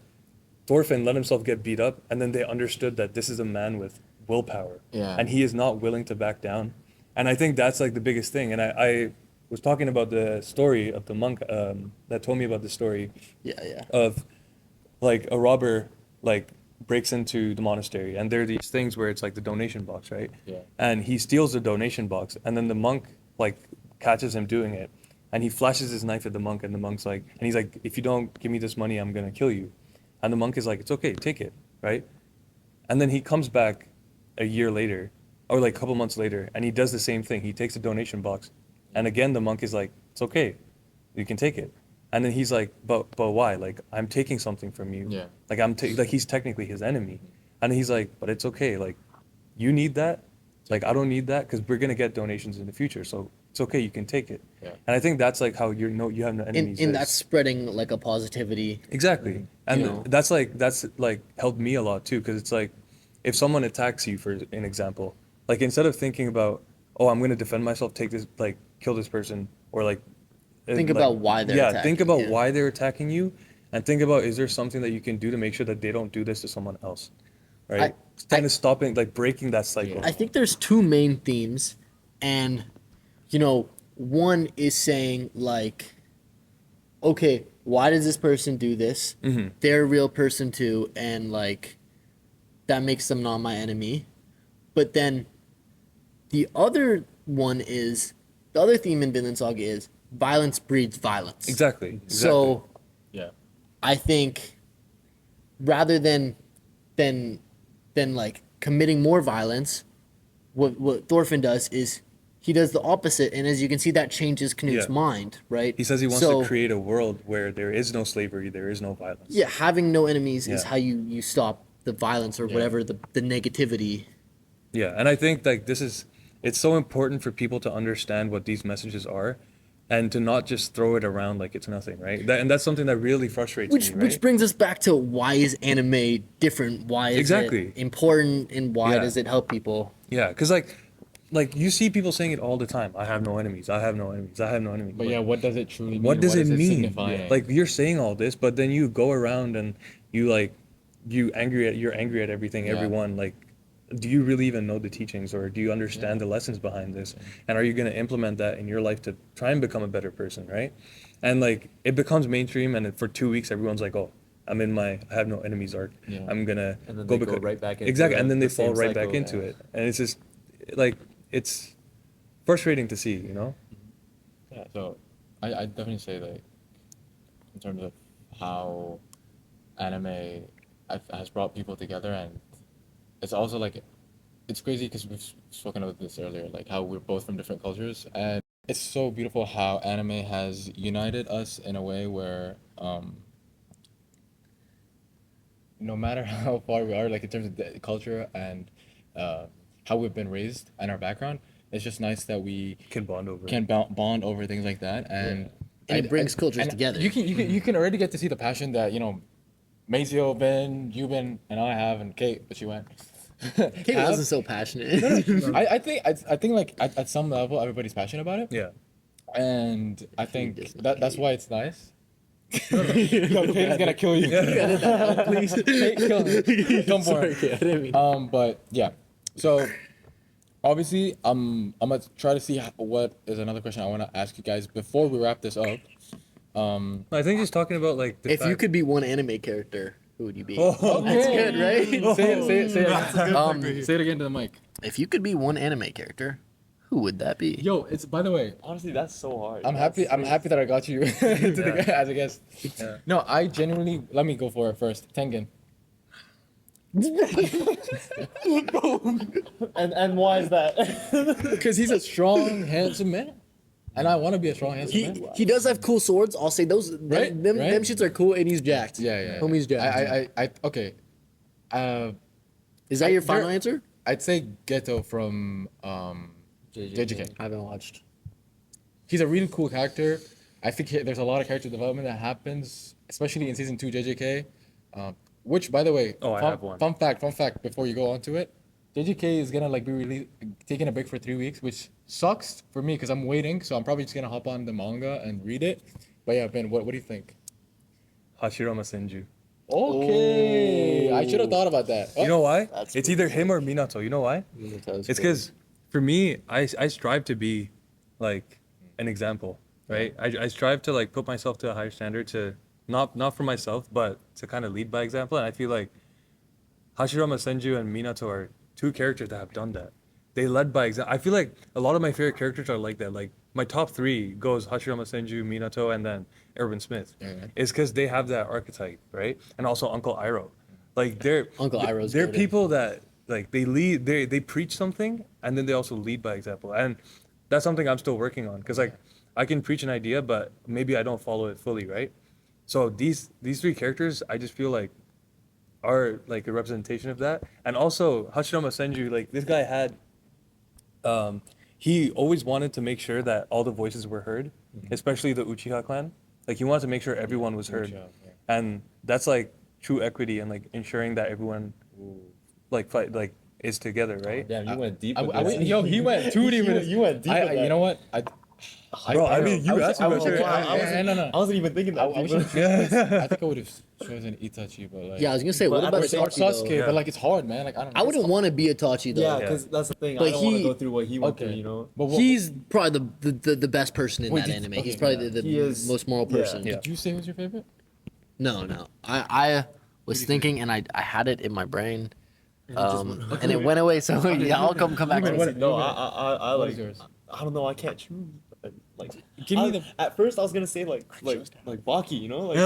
Thorfinn let himself get beat up, and then they understood that this is a man with willpower, Yeah. and he is not willing to back down. And I think that's like the biggest thing. And I was talking about the story of the monk that told me about the story Yeah. of like a robber like breaks into the monastery, and there are these things where it's like the donation box, right? Yeah. And he steals the donation box, and then the monk like catches him doing it, and he flashes his knife at the monk, and the monk's like, and he's like, if you don't give me this money, I'm gonna kill you. And the monk is like, it's okay, take it, right? And then he comes back a year later, or like a couple months later, and he does the same thing. He takes a donation box, and again the monk is like, it's okay, you can take it. And then he's like, but why? Like I'm taking something from you. Yeah. Like like he's technically his enemy, and he's like, but it's okay. Like you need that. Like I don't need that because we're gonna get donations in the future. So it's okay. You can take it. Yeah. And I think that's like how you have no enemies. In is- that spreading like a positivity. Exactly. And You know. that's like helped me a lot too, because it's like if someone attacks you, for an example, like instead of thinking about, oh, I'm gonna defend myself, take this, like kill this person, or like Think like- about why they're yeah, think attacking, about yeah. why they're attacking you, and think about is there something that you can do to make sure that they don't do this to someone else, right? Kind of stopping, like breaking that cycle. I think there's two main themes, and one is saying like, okay, why does this person do this? Mhm. They're a real person too, and like that makes them not my enemy. But then the other one is the other theme in Vinland Saga is violence breeds violence. Exactly. So Yeah. I think rather than like committing more violence, what Thorfinn does is he does the opposite, and as you can see, that changes Knute's Yeah. mind, right? He says he wants So, to create a world where there is no slavery, there is no violence. Yeah, having no enemies is Yeah. how you stop the violence or Yeah. whatever the negativity. Yeah, and I think like it's so important for people to understand what these messages are, and to not just throw it around like it's nothing, right? And that's something that really frustrates Which me, right? which brings us back to why is anime different? Why is Exactly. it important, and why Yeah. does it help people? Yeah, because like you see people saying it all the time. I have no enemies. I have no enemies. I have no enemies. But yeah, what does it truly mean? What does it mean? signify? Like you're saying all this, but then you go around and you're angry at everything, Yeah. everyone. Like, do you really even know the teachings, or do you understand the lessons behind this? And are you going to implement that in your life to try and become a better person, right? And like it becomes mainstream, and for 2 weeks, everyone's like, "Oh, I'm in my I have no enemies arc. Yeah. I'm gonna And then go they go beca-" right back into exactly, and then they the fall same right back cycle, into yeah. it, and it's just like it's frustrating to see, you know? Yeah, so I definitely say like in terms of how anime has brought people together, and it's also like it's crazy because we've spoken about this earlier, like how we're both from different cultures, and it's so beautiful how anime has united us in a way where no matter how far we are, like in terms of the culture and how we've been raised and our background, it's just nice that we Can bond over. can bond over things like that, and And it brings cultures together. You can already get to see the passion that Maceo, Ben, Euban, and I have, and Kate, but she went. Kate have. wasn't so passionate. I think like at some level everybody's passionate about it, Yeah. and I think Disney that's Kate. why it's nice. No, Kate is gonna kill you. Edit that out, please. Kate, kill me. Come for Sorry, it. Kate, I didn't mean. But yeah, so obviously, I'm gonna try to see what is another question I want to ask you guys before we wrap this up. I think just talking about like the If you fact- could be one anime character, who would you be? Oh. That's good, right? Say it again to the mic. If you could be one anime character, who would that be? Yo, it's by the way, Honestly, that's so hard. I'm happy that I got you as a guest. Yeah. No, I genuinely let me go for it first. Tengen. And why is that? Because he's a strong, handsome man. And I want to be a strong, handsome man. He does have cool swords. I'll say those. Right, Them right. shits are cool, and he's jacked. Yeah. Homie's jacked. Okay. Is that your final there- answer? I'd say Geto from JJK. I haven't watched. He's a really cool character. I think there's a lot of character development that happens, especially in season 2 JJK. Which, by the way, Oh, I have one. Fun fact. Before you go on to it, JJK is gonna like be taking a break for 3 weeks, which sucks for me because I'm waiting. So I'm probably just gonna hop on the manga and read it. But yeah, Ben, what do you think? Hashirama Senju. Okay, I should have thought about that. You know why? That's It's either him or Minato. You know why? It's because for me, I strive to be like an example, right? I strive to like put myself to a higher standard to not for myself, but to kind of lead by example. And I feel like Hashirama Senju and Minato are two characters that have done that. They led by example. I feel like a lot of my favorite characters are like that. Like my top 3 goes Hashirama Senju, Minato, and then Erwin Smith. Yeah. It's because they have that archetype, right? And also Uncle Iroh. Like they're Uncle Iroh's they're goated. people that like they lead they preach something and then they also lead by example. And that's something I'm still working on because like I can preach an idea but maybe I don't follow it fully, right? So these 3 characters I just feel like are like a representation of that. And also Hashirama Senju, like this guy had he always wanted to make sure that all the voices were heard, especially the Uchiha clan. Like he wanted to make sure everyone was heard. Uchiha, yeah. And that's like true equity and like ensuring that everyone like fight like is together, right? Damn, you went deep. Yo, he went too deep. with it. You went deep. with that. You know what? Bro, I mean, you asked me about your- No. I wasn't even thinking that. I think I would have chosen Itachi, but like Yeah, I was gonna say, what But about at the or same- Itachi? Sasuke, Though? but like it's hard, man. Like I don't know. I wouldn't want to be Itachi though. Yeah, Yeah. because that's the thing. But I don't want to he- go through what he went through. Okay. You know. But what, He's probably the best person in Wait, that did- anime. okay, He's probably yeah. the He is- most moral yeah. person. Yeah. did you say who's your favorite? No. I was thinking and I had it in my brain. And it went away. So yeah, I'll come back to Honestly, it. no, I What like. is yours? I don't know. I can't choose. Like, Give me the At first, I was gonna say like Baki, you know, like,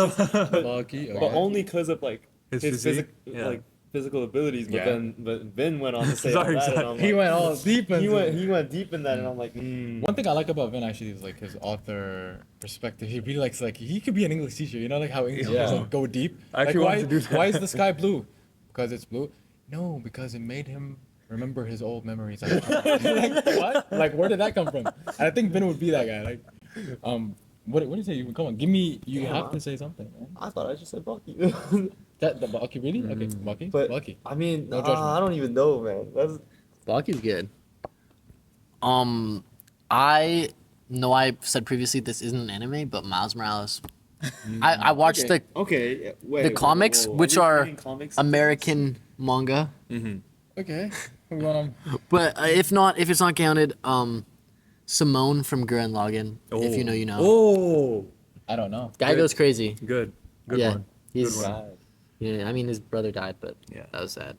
Lucky. but only because of like His his physique? Yeah. like physical abilities. But Yeah. then, but Ben went on to say Sorry, all that, and sorry. I'm He like, went all deep into it. he went deep in that, and I'm like, One thing I like about Vin actually is like his author perspective. He really likes like he could be an English teacher. You know, like how English Yeah. teachers go deep. I actually like, wanted to do that. Why is the sky blue? Because it's blue. No, because it made him remember his old memories. Like what? Like where did that come from? And I think Ben would be that guy. Like, what do you say? Come on, give me. You Yeah, have to say something, man. I thought I just said Baki. That the Bucky really? Okay, Bucky. But Bucky. I mean, No judgment. I don't even know, man. That's Baki's good. I know I said previously this isn't an anime, but Miles Morales. I watched okay. Wait, the comics, which are comics? American manga. Okay. We want But if it's not counted, Simone from Gurren Lagann. If you know, you know. Oh, I don't know. Guy goes crazy. good. Good yeah, one. he's. Good one. Yeah, I mean his brother died, but Yeah. that was sad.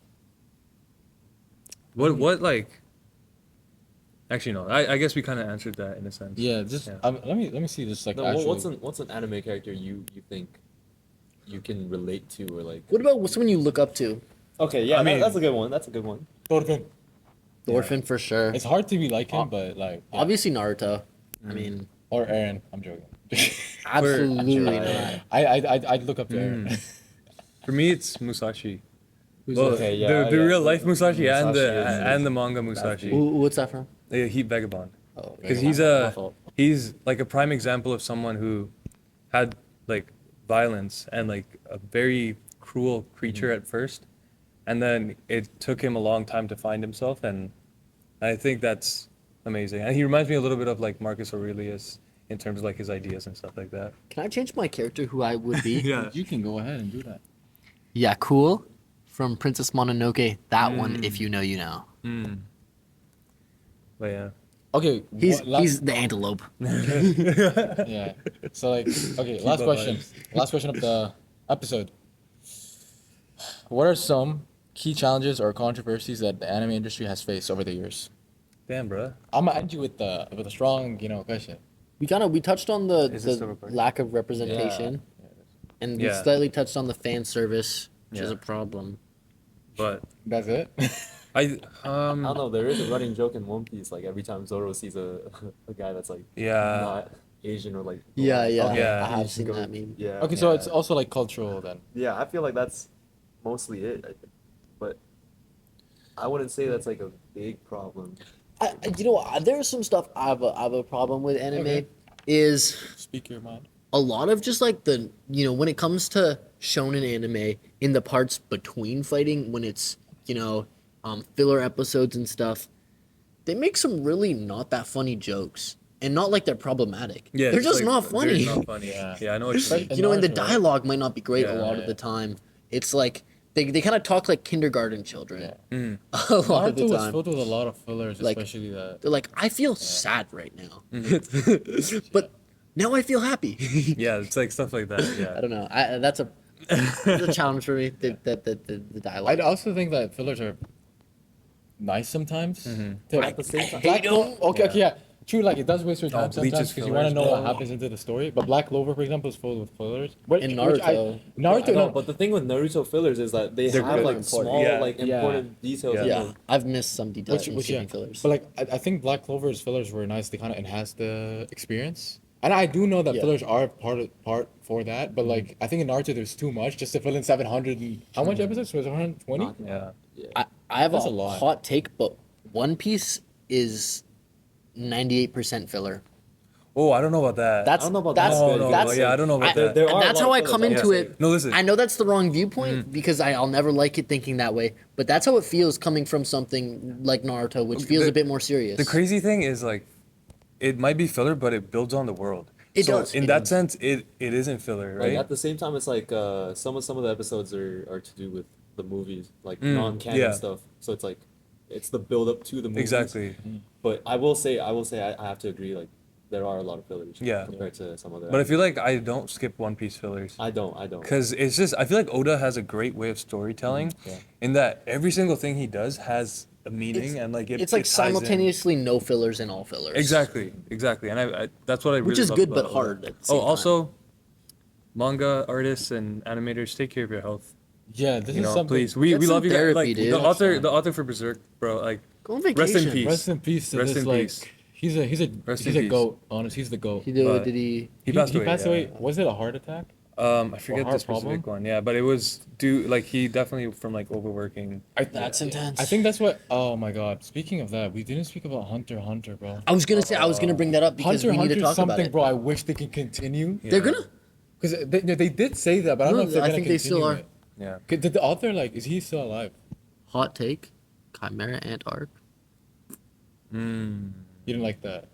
What like actually no, I guess we kind of answered that in a sense. Yeah, just Yeah. let me see this like No, actually. what's an anime character you think you can relate to or like. What about someone you look up to? Okay, yeah, I mean- that's a good one. That's a good one. Thorfinn. Thorfinn for sure. It's hard to be like him, but like yeah. Obviously Naruto. I mean, Or Aaron. I'm joking. absolutely not. I'd look up to Aaron. For me, it's Musashi. Who's Well, that? Okay, yeah, the yeah. real life Musashi, and Musashi the is- and the manga Musashi. What's that from? Yeah, Heat Vagabond. Oh, Because my he's fault. he's like a prime example of someone who had like violence and like a very cruel creature at first, and then it took him a long time to find himself, and I think that's amazing. And he reminds me a little bit of like Marcus Aurelius in terms of like his ideas and stuff like that. Can I change my character who I would be? Yeah. You can go ahead and do that. Yeah, cool. From Princess Mononoke. That one, if you know, you know. But yeah. Okay. He's the antelope. Yeah. So like, okay. Last up question. vibes. Last question of the episode. What are some key challenges or controversies that the anime industry has faced over the years? Damn, bruh. I'm gonna end you with a strong, question. We touched on Is this the still recording? lack of representation, and we Yeah. slightly touched on the fan service, which is Yeah. a problem. But That's it. I I don't know. There is a running joke in One Piece. Like every time Zoro sees a a guy that's like yeah. not Asian or like Yeah, yeah, Yeah. I have he's seen going- that meme. Yeah. Okay, so Yeah. it's also like cultural then. Yeah, I feel like that's mostly it. I think. But I wouldn't say that's like a big problem. You know what? There's some stuff I have a problem with anime. Okay. Is Speak your mind. a lot of just like the when it comes to shonen anime in the parts between fighting when it's filler episodes and stuff, they make some really not that funny jokes and not like they're problematic. Yeah, they're it's just like, not funny. They're not funny. Yeah. Yeah, I know what you mean. And the Naruto, right? dialogue might not be great a Yeah, lot of yeah. the time. It's like they kind of talk like kindergarten children Yeah. Mm. a lot of Naruto the was time. filled with a lot of fillers, Like- especially the. They're like, I feel sad right now, but now I feel happy. Yeah, it's like stuff like that. I Yeah. don't know. That's a challenge for me. The dialogue. I also think that fillers are nice sometimes. To- At the same time, Black Clover, okay, Yeah. okay, yeah. True, like it does waste your time Bleach sometimes is because you want to fillers, know what bro. happens into the story. But Black Clover, for example, is full with fillers. Which, In which Naruto. Naruto, I know, no, but the thing with Naruto fillers is that they They're have really like important. small, Yeah. like Yeah. important details. in yeah, them. I've missed some details in which skipping yeah. fillers. But like I think Black Clover's fillers were nice. They kind of enhanced the experience. And I do know that Yeah. fillers are part for that, but like I think in Naruto there's too much just to fill in 700 and how much episodes was it, 120? Not- Yeah. I have That's a a lot. hot take, but One Piece is 98% filler. Oh, I don't know about that. That's I don't know about that's, that. No, no, that's yeah, I don't know about that. There are a that's lot how of I fillers, come I would into say. it. No, listen. I know that's the wrong viewpoint because I'll never like it thinking that way, but that's how it feels coming from something like Naruto, which feels The- a bit more serious. The crazy thing is like, it might be filler, but it builds on the world. It So does, In it that does. sense, it isn't filler, Like right? at the same time, it's like some of the episodes are to do with the movies, like Mm, non-canon yeah. stuff. So it's like it's the build up to the movies. Exactly. But I will say I have to agree. Like there are a lot of fillers. Yeah. Compared to some other. But I feel like I don't skip One Piece fillers. I don't. Because it's just, I feel like Oda has a great way of storytelling Yeah. in that every single thing he does has a meaning and like it's like it ties in. simultaneously no fillers and all fillers. Exactly. And I that's what I really Which is love good about but Oda. hard at the Oh, same time. also, manga artists and animators, take care of your health. Yeah, this You is know, something. please. We Get some love you guys. therapy, Like dude. the author for Berserk, bro. Like Go on Rest vacation. in peace. Rest in peace to Rest this in like peace. he's a Rest he's in a peace. goat. Honest, he's the goat. But- Did he? he passed away. Passed yeah. away. Was it a heart attack? I forget heart the specific problem? one. Yeah, but it was due like he definitely from like overworking. That's intense. I think that's what. Oh my god! Speaking of that, we didn't speak about Hunter x Hunter, bro. I was gonna bring that up because Hunter we x need Hunter to is talk about something, it. bro. I wish they could continue They're Yeah. gonna. because they did say that, but I don't No, know if they're I gonna think they still continue are. it. Yeah. Did the author like? Is he still alive? Hot take: Chimera Ant arc. Mm. You didn't like that?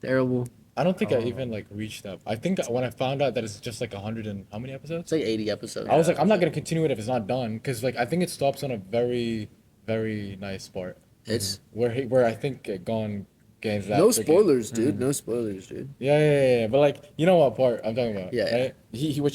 Terrible. I don't think Oh. I even like reached that. I think when I found out that it's just like 100 and how many episodes? It's like 80 episodes. I was like, I'm not gonna continue it if it's not done, because like I think it stops on a very, very nice part It's where I think Gon gains that. no freaking- spoilers, dude. No spoilers, dude. Yeah. But like, you know what part I'm talking about? Yeah. Right? He was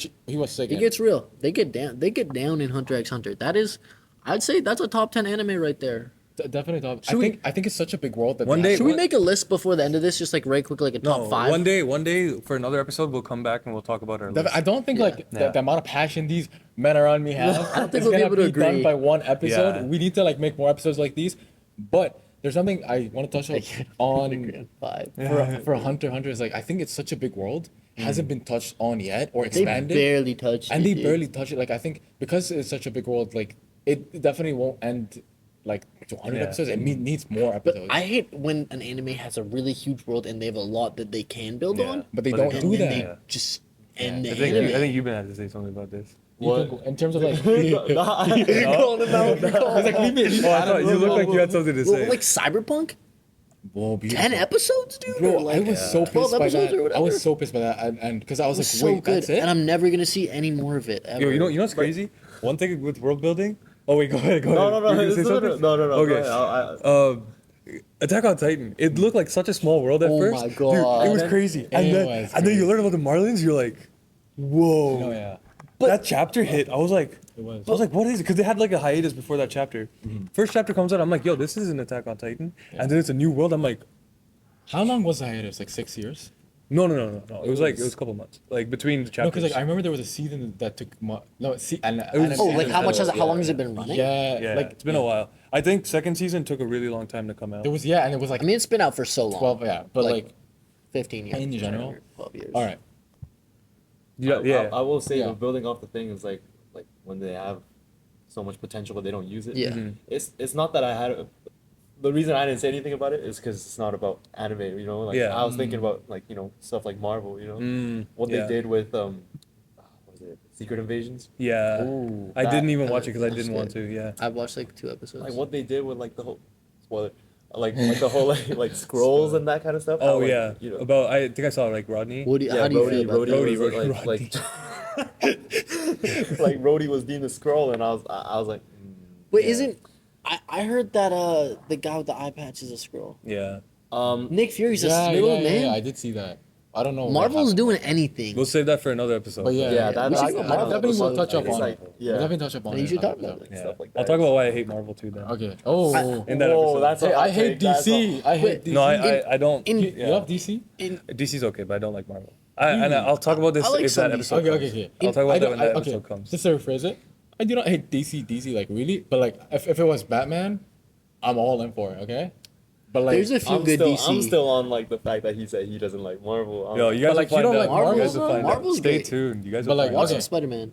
sick. It in. gets real. They get down. They get down in Hunter x Hunter. That is, I'd say that's a top 10 anime right there. Definitely top. Should we- I think it's such a big world that One they day- have- Should we make a list before the end of this? Just like right quick, like a top No, five. one day for another episode, we'll come back and we'll talk about our list. I don't think like Yeah. the amount of passion these men around me have. I don't think is we'll be gonna able to done agree. by one episode. Yeah. We need to like make more episodes like these. But there's something I want to touch on Five. for Hunter x Hunter is like I think it's such a big world, hasn't been touched on yet or They expanded, barely touched and it, they dude. barely touch it. Like I think because it's such a big world, like it definitely won't end like 200 Yeah. episodes. It needs more But episodes. I hate when an anime has a really huge world and they have a lot that they can build Yeah. on. But they But don't they do and then that. they Yeah. just end the I anime. think you've been had to say something about this. You What? think- in terms of like, Calling him out. it's like leave me. Oh, I thought you looked like you had something to Well, say. like Cyberpunk, Whoa, 10 episodes, dude. Bro, or like I was so 12 pissed by episodes that. or I whatever. was so pissed by that, and because I was It like, was so wait, good, that's it? and I'm never gonna see any more of it ever. Yo, you know what's crazy? One thing with world building. Oh wait, go ahead. No, no, You were no, gonna say something? no. Go Okay. ahead. Attack on Titan. It looked like such a small world at Oh first. my Dude, God. it was crazy. It And then, was and then you crazy. learn about the Marlins. You're like, whoa. Oh yeah, That chapter hit. I was like, it was. what is it? Because they had like a hiatus before that chapter. First chapter comes out. I'm like, yo, this is an Attack on Titan. And then it's a new world. I'm like, How long was the hiatus? Like 6 years? no. It was like it was a couple months, like between the No, chapters. because like I remember there was a season that took and was- Oh, like how much has it? How long has it been running? yeah, yeah, like it's been a while. I think second season took a really long time to come out. There was and it was like I mean, it's been out for so long. 12, yeah, but like 15 years. in general. 12 years. all right, yeah. I will say, Yeah. building off the thing is like when they have so much potential but they don't use it. Yeah. It's not that I had. The reason I didn't say anything about it is because it's not about anime. You know, like Yeah. I was thinking about like stuff like Marvel. You know, what yeah. they did with what was it, Secret Invasions? Yeah. Ooh, I that- didn't even watch it because I That's didn't want to. good. Yeah. I've watched like 2 episodes. Like what they did with like the whole spoiler, like the whole like scrolls and that kind of stuff. Oh how, like, yeah. You know, About I think I saw like Rodney. What do you, yeah, how do you Rhodey, feel about Rhodey that? Rhodey, was like like Rhodey was deemed a scroll, and I was like, Wait, Yeah. isn't I heard that the guy with the eye patch is a scroll. Yeah. Nick Fury's a yeah, little yeah, man. yeah, I did see that. I don't know. what Marvel's happened. doing anything. We'll save that for another episode. But yeah, Yeah, that- we should I- go I Marvel definitely will episode. touch up It's on like, it. yeah. We'll definitely touch up on You it. should talk after about that. it. Yeah. Stuff like I'll that. talk about why I hate Marvel too then. Okay. Oh, In that Whoa, episode. that's hey, a I hot hate take, that's DC. I hate DC. No, I don't. in- You yeah. love DC? DC's okay, but I don't like Marvel. And I'll talk about this I like if some that DC. episode Okay, comes. okay, okay. I'll talk about I that don't- when that okay, episode comes. Just to rephrase it, I do not hate DC like really, but like if it was Batman, I'm all in for it. Okay, but like There's a few good DC. I'm still on like the fact that he said he doesn't like Marvel. Yo, you guys like, will you find don't out. like Marvel, You guys will bro? find Marvel's out. Stay great. tuned. You guys But will like, find Watch out. some Spider-Man.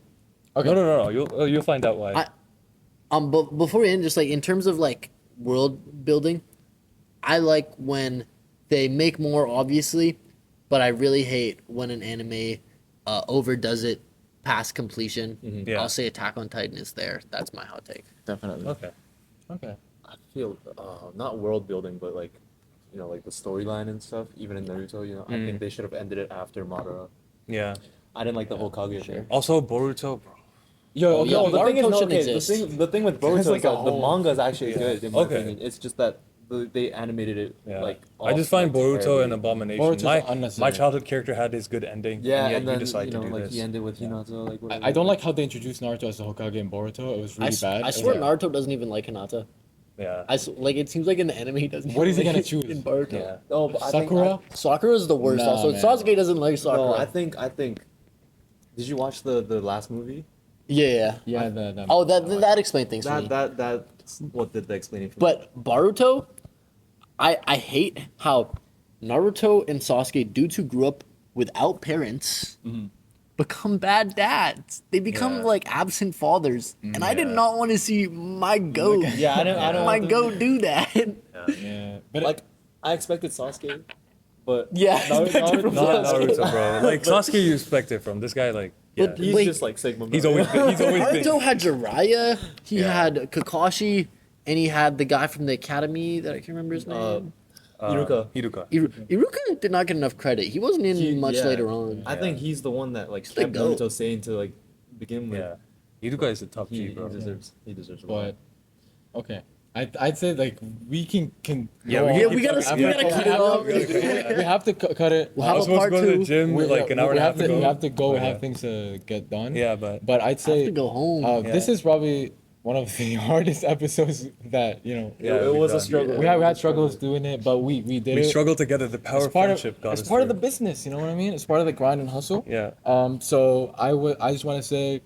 okay. No. You'll find out why. But before we end, just like in terms of like world building, I like when they make more, obviously, but I really hate when an anime overdoes it past completion. Yeah. I'll say Attack on Titan is there. That's my hot take. Definitely. Okay. Okay. I feel not world building, but like like the storyline and stuff. Even in Naruto, I think they should have ended it after Madara. Yeah. I didn't like the whole Kage thing. Also, Boruto, bro. Yo, Oh, okay, yeah, No, the thing is, Naruto no, shouldn't okay, exist. the thing with It's Boruto is like a that the whole- manga is actually Yeah. good. In my Okay. opinion. It's just that they animated it Yeah. like. I just off, find like, Boruto terribly. an abomination. Boruto's My unnecessary. childhood character had his good ending. Yeah, and yet and then you decide to do like this. he ended with Hinata. Like whatever. I don't like how they introduced Naruto as the Hokage in Boruto. It was really bad. I It was swear like- Naruto doesn't even like Hinata. Yeah. Like it seems like in the anime he doesn't. What is he even gonna like it choose? in Boruto? Yeah. No, but I think Sakura. Sakura's the worst. Nah, also, man. Sasuke doesn't like Sakura. No, I think. Did you watch the last movie? yeah. Yeah, the Oh, that explained things for me. That's what did the explanation. But Boruto, I hate how Naruto and Sasuke, dudes who grew up without parents, become bad dads. They become Yeah. like absent fathers, and I did Yeah. not want to see my goat. Yeah, I don't my want them- goat do that. yeah, but like I expected Sasuke, but Yeah, expected from Not Sasuke. Naruto, bro. Like Sasuke, you expect it from this guy. Like, yeah. But- he's Wait. just like Sigma. He's bro. always been. He's always been. Naruto had Jiraiya, he Yeah. had Kakashi, and he had the guy from the academy that I can't remember his name. Iruka. Iruka. Iruka did not get enough credit. He wasn't in much Yeah. later on. I think he's the one that like the kept goat. Naruto sane to like begin with. Yeah. Iruka is a tough He, G, bro. he deserves a but okay. I'd say like we can Yeah, go we- on. yeah, we gotta cut it off. We have to cut it. We'll I have was a supposed to part go to the two. gym like an hour and a half We ago. have to go. We Yeah. have things to get done. Yeah, but I'd say to go home. This Yeah. is probably one of the hardest episodes that it was a struggle. we had struggles doing it, but we did We it. struggled together. The power It's of part friendship got it's us part of the through. business. You know what I mean? It's part of the grind and hustle. Yeah. So I just want to say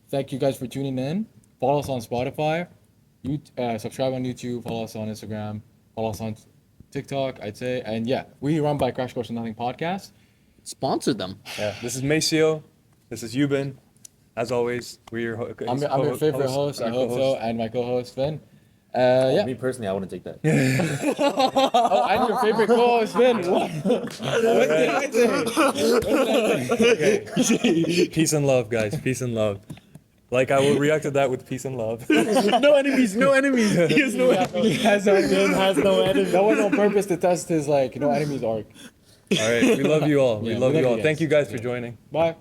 thank you guys for tuning in. Follow us on Spotify. You subscribe on YouTube. Follow us on Instagram. Follow us on TikTok. I'd say, and yeah, we run by Crash Course and Nothing podcast. Sponsor them. Yeah. This is Maceo. This is Euban. As always, we're your I'm your favorite host. I our hope so, co-host. and my co-host Finn. Oh, Yeah. me personally, I wouldn't take that. Oh, and your favorite co-host Finn. What did I say? Okay. Peace and love, guys. Peace and love. Like I will react to that with peace and love. No enemies. No enemies. He has no He has no enemies. has no enemies. That was on purpose to test his no enemies arc. All right. We love you all. We Yeah, love you all. guys. Thank you guys for Yeah. joining. Bye.